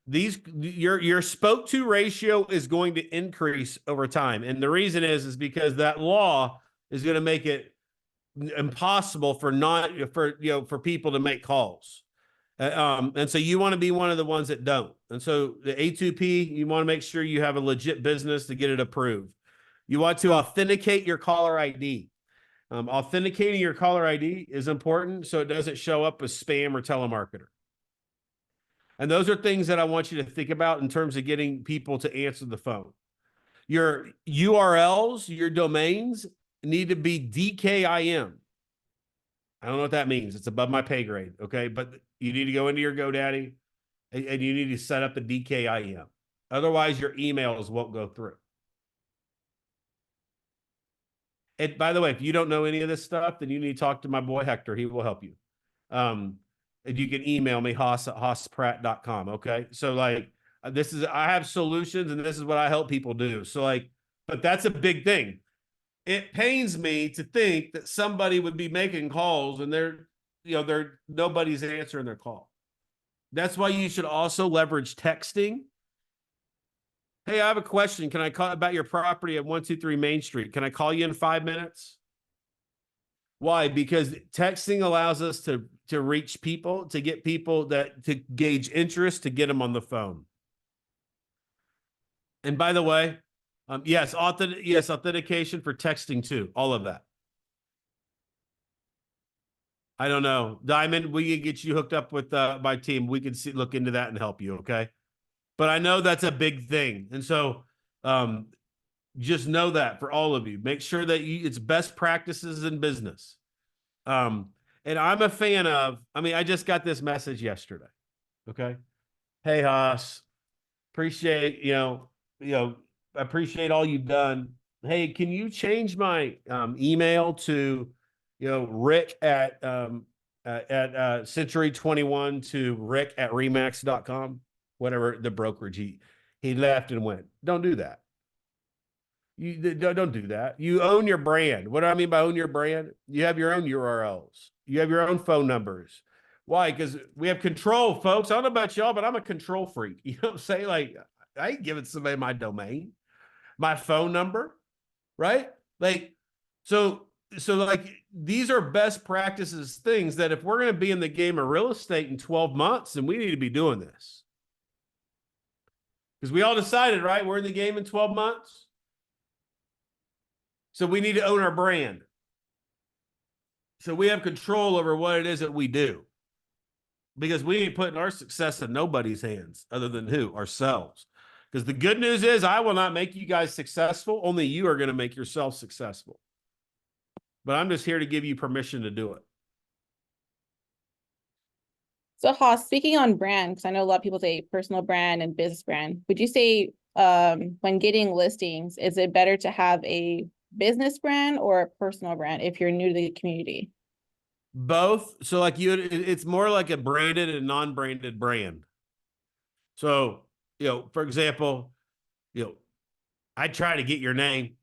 your spoke to ratio is going to increase over time. And the reason is because that law is going to make it impossible for people to make calls. And so you want to be one of the ones that don't. And so the A2P, you want to make sure you have a legit business to get it approved. You want to authenticate your caller ID. Authenticating your caller ID is important so it doesn't show up as spam or telemarketer. And those are things that I want you to think about in terms of getting people to answer the phone. Your URLs, your domains need to be DKIM. I don't know what that means. It's above my pay grade, okay? But you need to go into your GoDaddy and you need to set up the DKIM. Otherwise, your emails won't go through. And by the way, if you don't know any of this stuff, then you need to talk to my boy Hector. He will help you. And you can email me, hoss@pratt.com. Okay. So I have solutions and this is what I help people do. So but that's a big thing. It pains me to think that somebody would be making calls and nobody's answering their call. That's why you should also leverage texting. Hey, I have a question. Can I call about your property at 123 Main Street? Can I call you in 5 minutes? Why? Because texting allows us to reach people, to get people to gauge interest, to get them on the phone. And by the way, yes, authentication for texting too. All of that. I don't know. Diamond, we can get you hooked up with my team. We can look into that and help you, okay? But I know that's a big thing. And so just know that for all of you. Make sure that it's best practices in business. And I'm a fan of, I just got this message yesterday. Okay. Hey, Haas, appreciate, appreciate all you've done. Hey, can you change my email to, Rick at Century 21 to rick@remax.com, whatever the brokerage. He left and went. Don't do that. You don't do that. You own your brand. What do I mean by own your brand? You have your own URLs. You have your own phone numbers. Why? Because we have control, folks. I don't know about y'all, but I'm a control freak. You know what I'm saying? I ain't giving somebody my domain, my phone number, right? So so like these are best practices, things that if we're going to be in the game of real estate in 12 months, then we need to be doing this. Because we all decided, right? We're in the game in 12 months. So we need to own our brand. So we have control over what it is that we do. Because we ain't putting our success in nobody's hands other than who? Ourselves. Because the good news is I will not make you guys successful. Only you are going to make yourself successful. But I'm just here to give you permission to do it. So Haas, speaking on brand, because I know a lot of people say personal brand and business brand, would you say when getting listings, is it better to have a business brand or a personal brand if you're new to the community? Both. So like it's more like a branded and non-branded brand. So, for example, I try to get your name.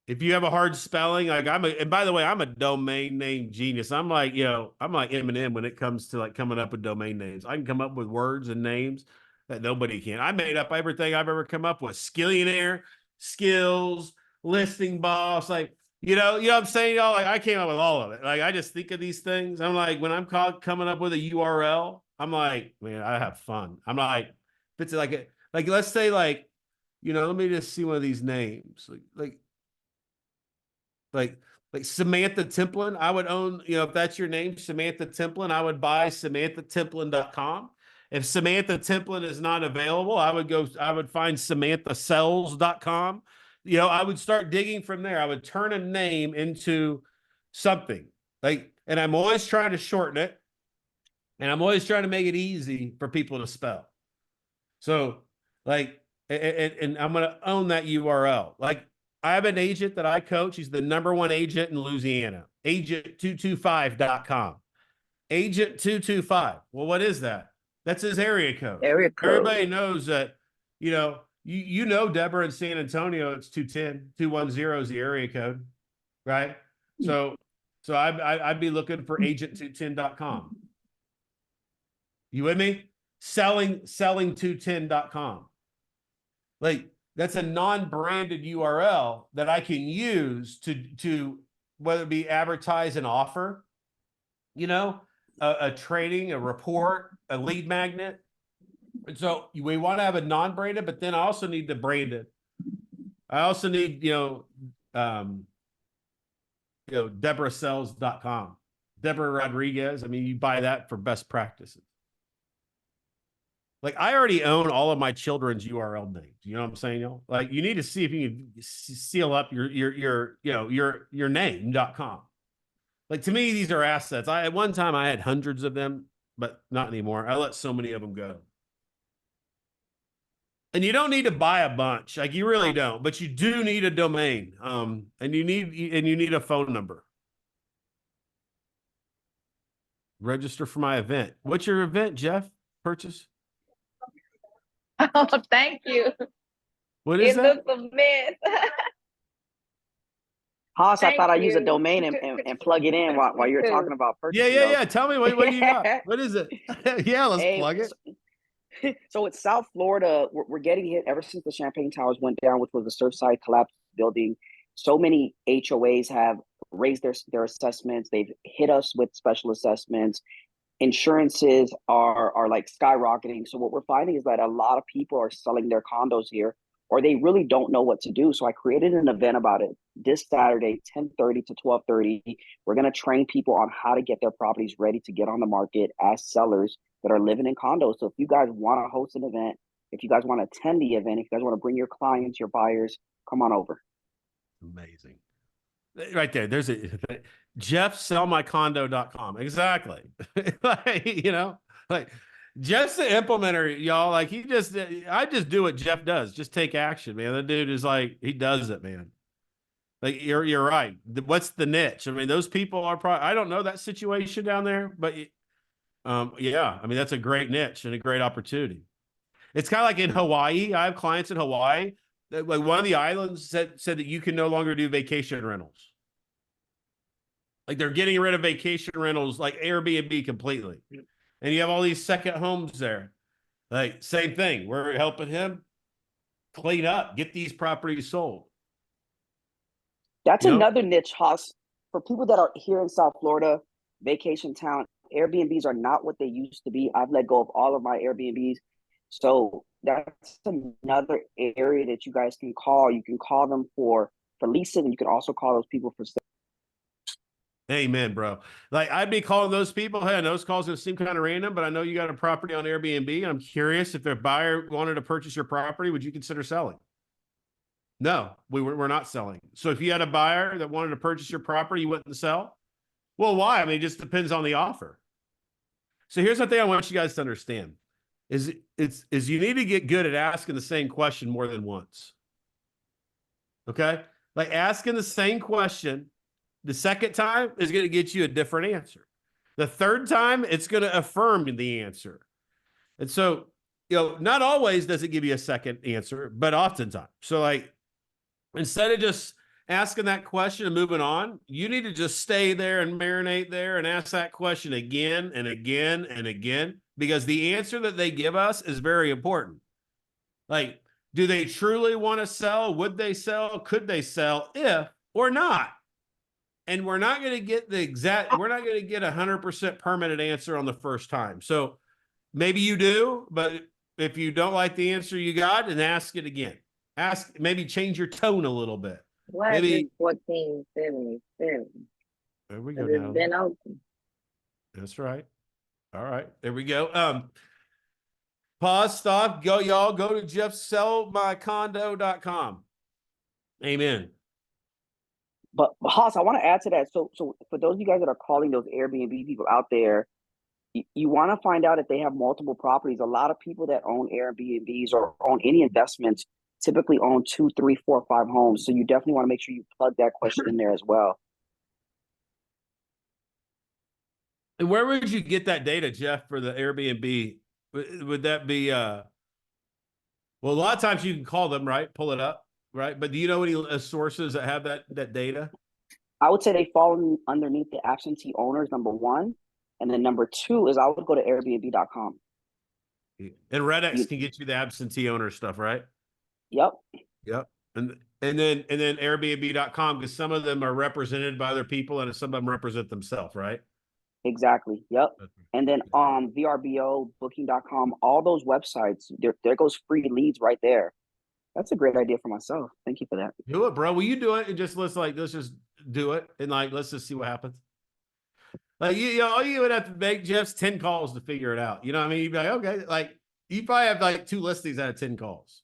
If you have a hard spelling, like and by the way, I'm a domain name genius. I'm like Eminem when it comes to like coming up with domain names. I can come up with words and names that nobody can. I made up everything I've ever come up with. Skillionaire, skills, listing boss, like, you know what I'm saying, y'all? Like I came up with all of it. Like I just think of these things. I'm like, when I'm coming up with a URL, I'm like, man, I have fun. I'm like, if it's like let's say like, let me just see one of these names. Like Samantha Templin, I would own, if that's your name, Samantha Templin, I would buy SamanthaTemplin.com. If Samantha Templin is not available, I would find SamanthaSells.com. I would start digging from there. I would turn a name into something and I'm always trying to shorten it. And I'm always trying to make it easy for people to spell. So and I'm going to own that URL. Like I have an agent that I coach. He's the #1 agent in Louisiana, agent225.com. Agent225. Well, what is that? That's his area code. Everybody knows that, you know, Deborah in San Antonio, it's 210, 210 is the area code, right? So I'd be looking for agent210.com. You with me? Selling210.com. Like that's a non-branded URL that I can use to whether it be advertise an offer, a trading, a report, a lead magnet. And so we want to have a non-branded, but then I also need the branded. I also need, DeborahSells.com. Deborah Rodriguez. I mean, you buy that for best practices. Like I already own all of my children's URL names. You know what I'm saying, y'all? Like you need to see if you can seal up your name.com. Like to me, these are assets. At one time I had hundreds of them, but not anymore. I let so many of them go. And you don't need to buy a bunch. Like you really don't, but you do need a domain. And you need a phone number. Register for my event. What's your event, Jeff? Purchase? Oh, thank you. What is that? It looks a mess. Haas, I thought I'd use a domain and plug it in while you're talking about purchasing. Yeah. Tell me what you got. What is it? Yeah, let's plug it. So it's South Florida. We're getting hit ever since the Champagne Towers went down, which was a Surfside collapse building. So many HOAs have raised their assessments. They've hit us with special assessments. Insurances are like skyrocketing. So what we're finding is that a lot of people are selling their condos here, or they really don't know what to do. So I created an event about it this Saturday, 10:30 to 12:30. We're going to train people on how to get their properties ready to get on the market as sellers that are living in condos. So if you guys want to host an event, if you guys want to attend the event, if you guys want to bring your clients, your buyers, come on over. Amazing. Right there. There's a jeffsellmycondo.com. Exactly. Like Jeff's the implementer, y'all. Like I just do what Jeff does. Just take action, man. The dude is like, he does it, man. Like you're right. What's the niche? I mean, those people are probably, I don't know that situation down there, but yeah, I mean, that's a great niche and a great opportunity. It's kind of like in Hawaii. I have clients in Hawaii. Like one of the islands said that you can no longer do vacation rentals. Like they're getting rid of vacation rentals, like Airbnb completely. And you have all these second homes there. Like same thing. We're helping him clean up, get these properties sold. That's another niche, Haas. for people that are here in South Florida, vacation town, Airbnbs are not what they used to be. I've let go of all of my Airbnbs. So that's another area that you guys can call. You can call them for leasing, and you can also call those people for sale. Amen, bro. Like I'd be calling those people. Hey, I know those calls gonna seem kind of random, but I know you got a property on Airbnb, and I'm curious if their buyer wanted to purchase your property, would you consider selling? No, we're not selling. So if you had a buyer that wanted to purchase your property, you wouldn't sell? Well, why? I mean, it just depends on the offer. So here's the thing I want you guys to understand is you need to get good at asking the same question more than once. Okay? Like asking the same question the second time is going to get you a different answer. The third time, it's going to affirm the answer. And so, not always does it give you a second answer, but oftentimes. So like, instead of just asking that question and moving on, you need to just stay there and marinate there and ask that question again and again and again, because the answer that they give us is very important. Like, do they truly want to sell? Would they sell? Could they sell? If or not? And we're not going to get we're not going to get 100% permanent answer on the first time. So maybe you do, but if you don't like the answer you got, then ask it again. Maybe change your tone a little bit. Maybe 1477. There we go. It's been open. That's right. All right. There we go. Pause, stop, go, y'all. Go to jeffsellmycondo.com. Amen. But Haas, I want to add to that. So for those of you guys that are calling those Airbnb people out there, you want to find out if they have multiple properties. A lot of people that own Airbnbs or own any investments typically own 2, 3, 4, 5 homes. So you definitely want to make sure you plug that question in there as well. And where would you get that data, Jeff, for the Airbnb? Would that be, well, a lot of times you can call them, right? Pull it up, right? But do you know any sources that have that data? I would say they fall underneath the absentee owners, number one. And then number two is I would go to Airbnb.com. And Redx can get you the absentee owner stuff, right? Yep. Yep. And then Airbnb.com, because some of them are represented by other people and some of them represent themselves, right? Exactly. Yep. And then VRBO, Booking.com, all those websites, there goes free leads right there. That's a great idea for myself. Thank you for that. Do it, bro. Will you do it? And let's just do it. And let's just see what happens. Like all you would have to make, Jeff's 10 calls to figure it out. You know what I mean? You'd be like, okay, like you probably have like 2 listings out of 10 calls.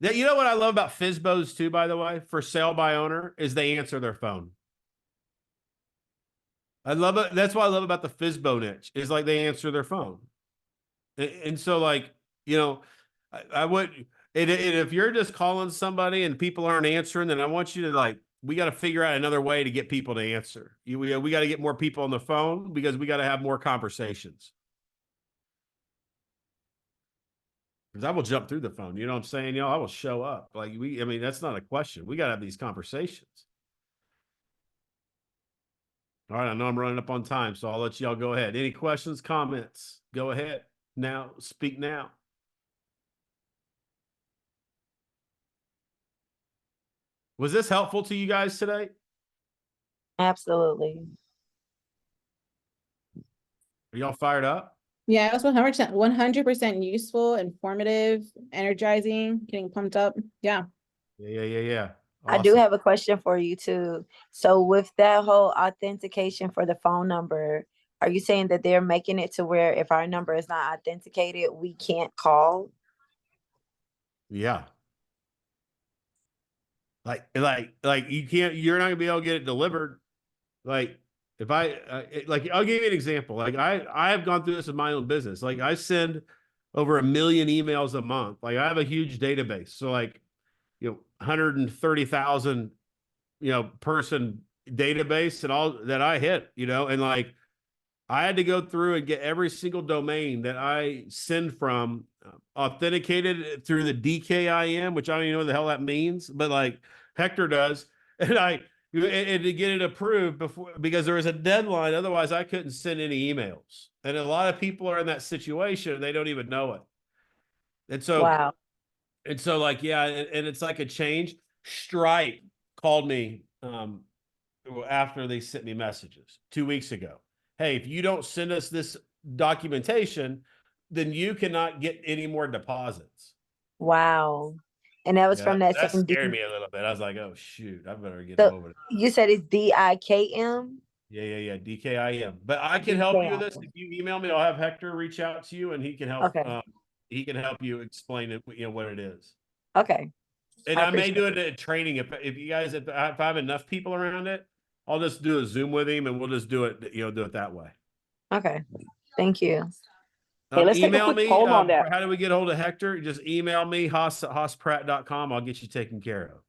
You know what I love about FSBOs too, by the way, for sale by owner, is they answer their phone. I love it. That's what I love about the FSBO niche, is like they answer their phone. And so like, I would, and if you're just calling somebody and people aren't answering, then I want you to we got to figure out another way to get people to answer. We got to get more people on the phone because we got to have more conversations. Because I will jump through the phone. You know what I'm saying? I will show up. That's not a question. We got to have these conversations. All right. I know I'm running up on time, so I'll let y'all go ahead. Any questions, comments? Go ahead. Now, speak now. Was this helpful to you guys today? Absolutely. Are y'all fired up? Yeah, it was 100% useful, informative, energizing, getting pumped up. Yeah. Yeah. Awesome. I do have a question for you too. So with that whole authentication for the phone number, are you saying that they're making it to where if our number is not authenticated, we can't call? Yeah. Like you can't, you're not gonna be able to get it delivered. Like if I'll give you an example. Like I have gone through this in my own business. Like I send over 1 million emails a month. Like I have a huge database. So 130,000, person database and all that I hit, and I had to go through and get every single domain that I send from authenticated through the DKIM, which I don't even know what the hell that means, but Hector does. And to get it approved because there was a deadline. Otherwise I couldn't send any emails. And a lot of people are in that situation and they don't even know it. And so, wow. And so yeah, and it's like a change. Stripe called me after they sent me messages 2 weeks ago. Hey, if you don't send us this documentation, then you cannot get any more deposits. Wow. And that was from that That same scared me a little bit. I was like, oh shoot, I better get So over it. you said it's DIKM? Yeah, DKIM. But I can help you with this. If you email me, I'll have Hector reach out to you and he can help you explain it, what it is. Okay. And I may do it at training if you guys if I have enough people around it, I'll just do a Zoom with him and we'll just do it, do it that way. Okay. Thank you. Hey, let's take a Email quick me. poll on that. How do we get hold of Hector? Just email me, Haas@haaspratt.com. I'll get you taken care of.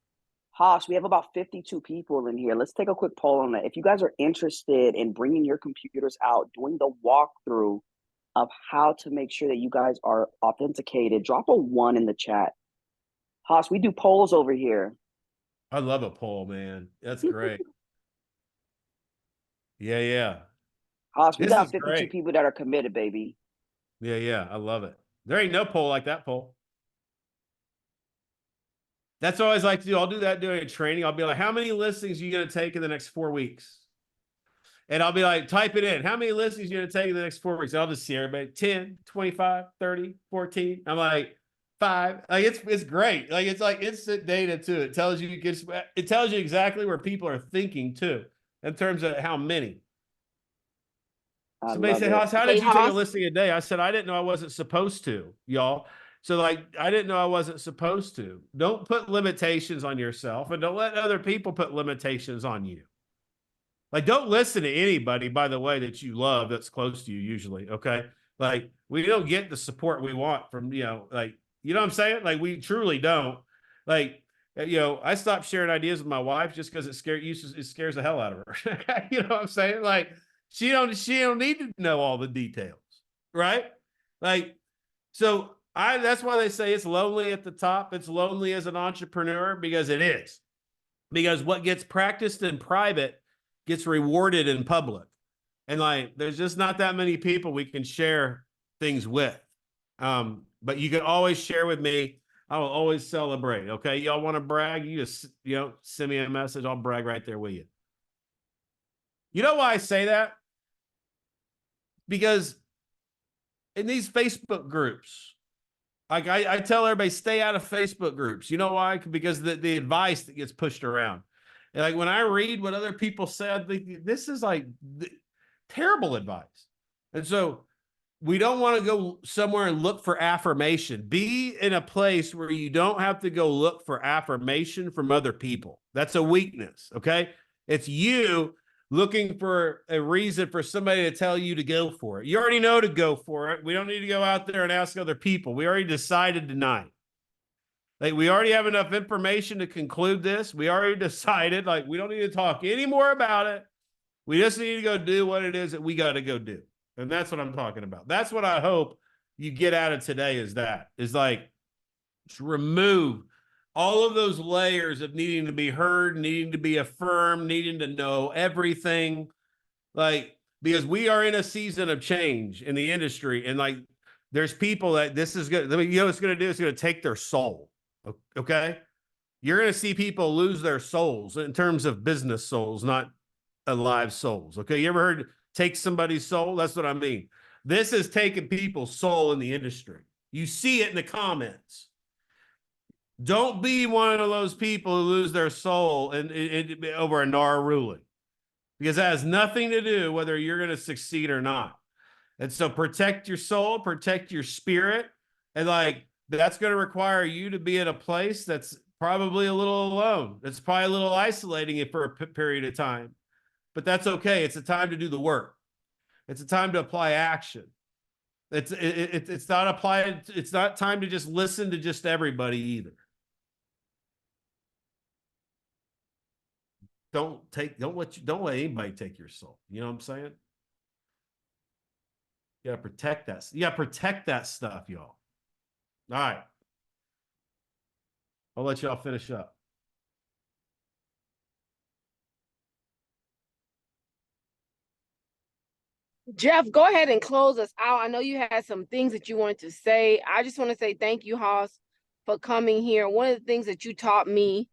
Haas, we have about 52 people in here. Let's take a quick poll on that. If you guys are interested in bringing your computers out, doing the walkthrough of how to make sure that you guys are authenticated, drop a 1 in the chat. Haas, we do polls over here. I love a poll, man. That's great. Yeah. Haas, we got 52 people that are committed, baby. Yeah. I love it. There ain't no poll like that poll. That's what I always like to do. I'll do that during training. I'll be like, how many listings are you going to take in the next 4 weeks? And I'll be like, type it in. How many listings are you going to take in the next 4 weeks? And I'll just see everybody 10, 25, 30, 14. I'm like, 5. Like it's great. Like it's like instant data too. It tells you exactly where people are thinking too, in terms of how many. Somebody said, Haas, how did you take a listing a day? I said, I didn't know I wasn't supposed to, y'all. So like, I didn't know I wasn't supposed to. Don't put limitations on yourself and don't let other people put limitations on you. Like, don't listen to anybody, by the way, that you love that's close to you usually, okay? Like, we don't get the support we want from, like, you know what I'm saying? Like, we truly don't. Like, I stopped sharing ideas with my wife just because it scares the hell out of her. You know what I'm saying? Like, she don't need to know all the details, right? Like, so that's why they say it's lonely at the top. It's lonely as an entrepreneur because it is. Because what gets practiced in private gets rewarded in public. And like, there's just not that many people we can share things with. But you can always share with me. I will always celebrate. Okay. Y'all want to brag? You just, send me a message. I'll brag right there with you. You know why I say that? Because in these Facebook groups, like I tell everybody, stay out of Facebook groups. You know why? Because the advice that gets pushed around. And like when I read what other people said, this is like terrible advice. And so we don't want to go somewhere and look for affirmation. Be in a place where you don't have to go look for affirmation from other people. That's a weakness, okay? It's you looking for a reason for somebody to tell you to go for it. You already know to go for it. We don't need to go out there and ask other people. We already decided tonight. Like, we already have enough information to conclude this. We already decided, like, we don't need to talk any more about it. We just need to go do what it is that we got to go do. And that's what I'm talking about. That's what I hope you get out of today is like, just remove all of those layers of needing to be heard, needing to be affirmed, needing to know everything. Like, because we are in a season of change in the industry. And like, there's people that this is good. You know what it's going to do? It's going to take their soul. Okay. You're going to see people lose their souls in terms of business souls, not alive souls. Okay. You ever heard take somebody's soul? That's what I mean. This is taking people's soul in the industry. You see it in the comments. Don't be one of those people who lose their soul over a NAR ruling, because that has nothing to do whether you're going to succeed or not. And so protect your soul, protect your spirit. And like, that's going to require you to be in a place that's probably a little alone. It's probably a little isolating for a period of time, but that's okay. It's a time to do the work. It's a time to apply action. It's not time to just listen to just everybody either. Don't let anybody take your soul. You know what I'm saying? You gotta protect that. You gotta protect that stuff, y'all. All right. I'll let y'all finish up. Jeff, go ahead and close us out. I know you had some things that you wanted to say. I just want to say thank you, Haas, for coming here. One of the things that you taught me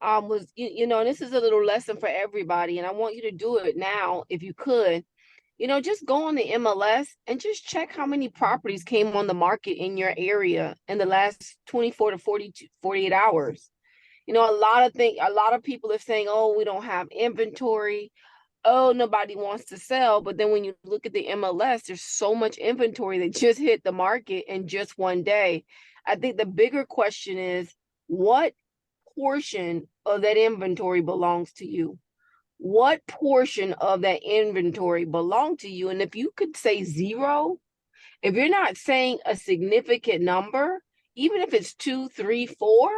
was and this is a little lesson for everybody, and I want you to do it now if you could. Just go on the MLS and just check how many properties came on the market in your area in the last 24 to 48 hours. A lot of people are saying, oh, we don't have inventory. Oh, nobody wants to sell. But then when you look at the MLS, there's so much inventory that just hit the market in just one day. I think the bigger question is, what portion of that inventory belongs to you? What portion of that inventory belong to you? And if you could say zero, if you're not saying a significant number, even if it's 2, 3, 4,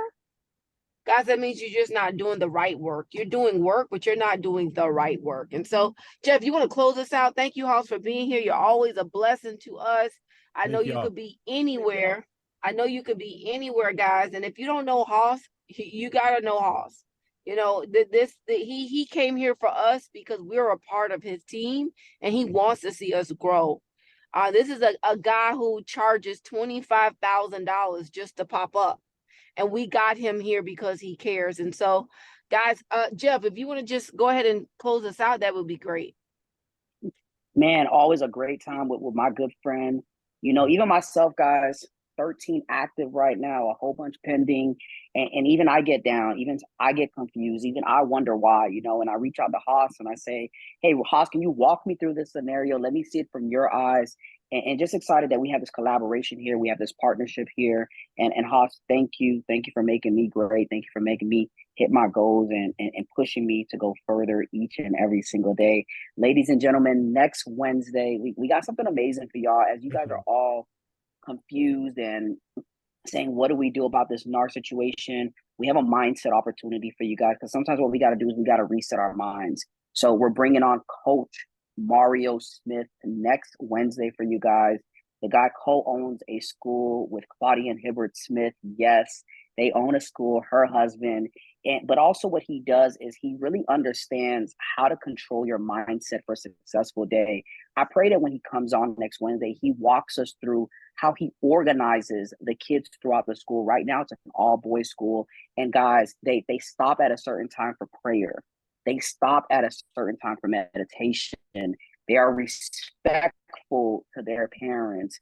guys, that means you're just not doing the right work. You're doing work, but you're not doing the right work. And so, Jeff, you want to close us out? Thank you, Hoss, for being here. You're always a blessing to us. I know you could be anywhere. I know you could be anywhere, guys. And if you don't know Hoss, you got to know Hoss. He came here for us because we're a part of his team and he wants to see us grow. This is a guy who charges $25,000 just to pop up. And we got him here because he cares. And so, guys, Jeff, if you want to just go ahead and close us out, that would be great. Man, always a great time with my good friend. Even myself, guys, 13 active right now, a whole bunch pending. And even I get down, even I get confused, even I wonder why, and I reach out to Hoss and I say, hey, Hoss, can you walk me through this scenario? Let me see it from your eyes. And just excited that we have this collaboration here. We have this partnership here. And Hoss, thank you. Thank you for making me great. Thank you for making me hit my goals and pushing me to go further each and every single day. Ladies and gentlemen, next Wednesday, we got something amazing for y'all. As you guys are all confused and saying, what do we do about this NAR situation? We have a mindset opportunity for you guys, because sometimes what we got to do is we got to reset our minds. So we're bringing on Coach Mario Smith next Wednesday for you guys. The guy co-owns a school with Claudia and Hibbert-Smith. Yes, they own a school, her husband. But also what he does is he really understands how to control your mindset for a successful day. I pray that when he comes on next Wednesday, he walks us through how he organizes the kids throughout the school. Right now, it's an all-boys school. And guys, they stop at a certain time for prayer. They stop at a certain time for meditation. They are respectful to their parents.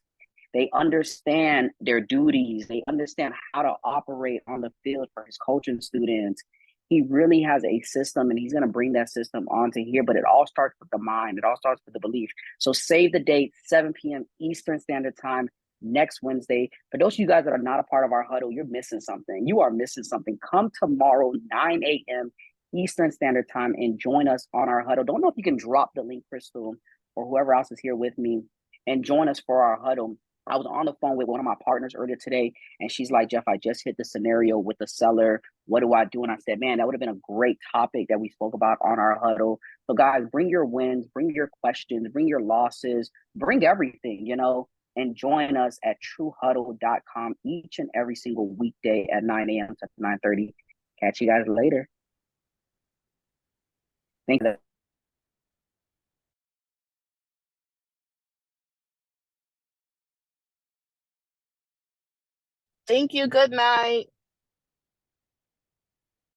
They understand their duties. They understand how to operate on the field for his coaching students. He really has a system, and he's going to bring that system onto here. But it all starts with the mind. It all starts with the belief. So save the date, 7 p.m. Eastern Standard Time next Wednesday. For those of you guys that are not a part of our huddle, you're missing something. You are missing something. Come tomorrow, 9 a.m. Eastern Standard Time, and join us on our huddle. Don't know if you can drop the link, Crystal, or whoever else is here with me, and join us for our huddle. I was on the phone with one of my partners earlier today, and she's like, Jeff, I just hit the scenario with the seller. What do I do? And I said, man, that would have been a great topic that we spoke about on our huddle. So guys, bring your wins, bring your questions, bring your losses, bring everything, and join us at truehuddle.com each and every single weekday at 9 a.m. to 9:30. Catch you guys later. Thank you. Thank you. Good night.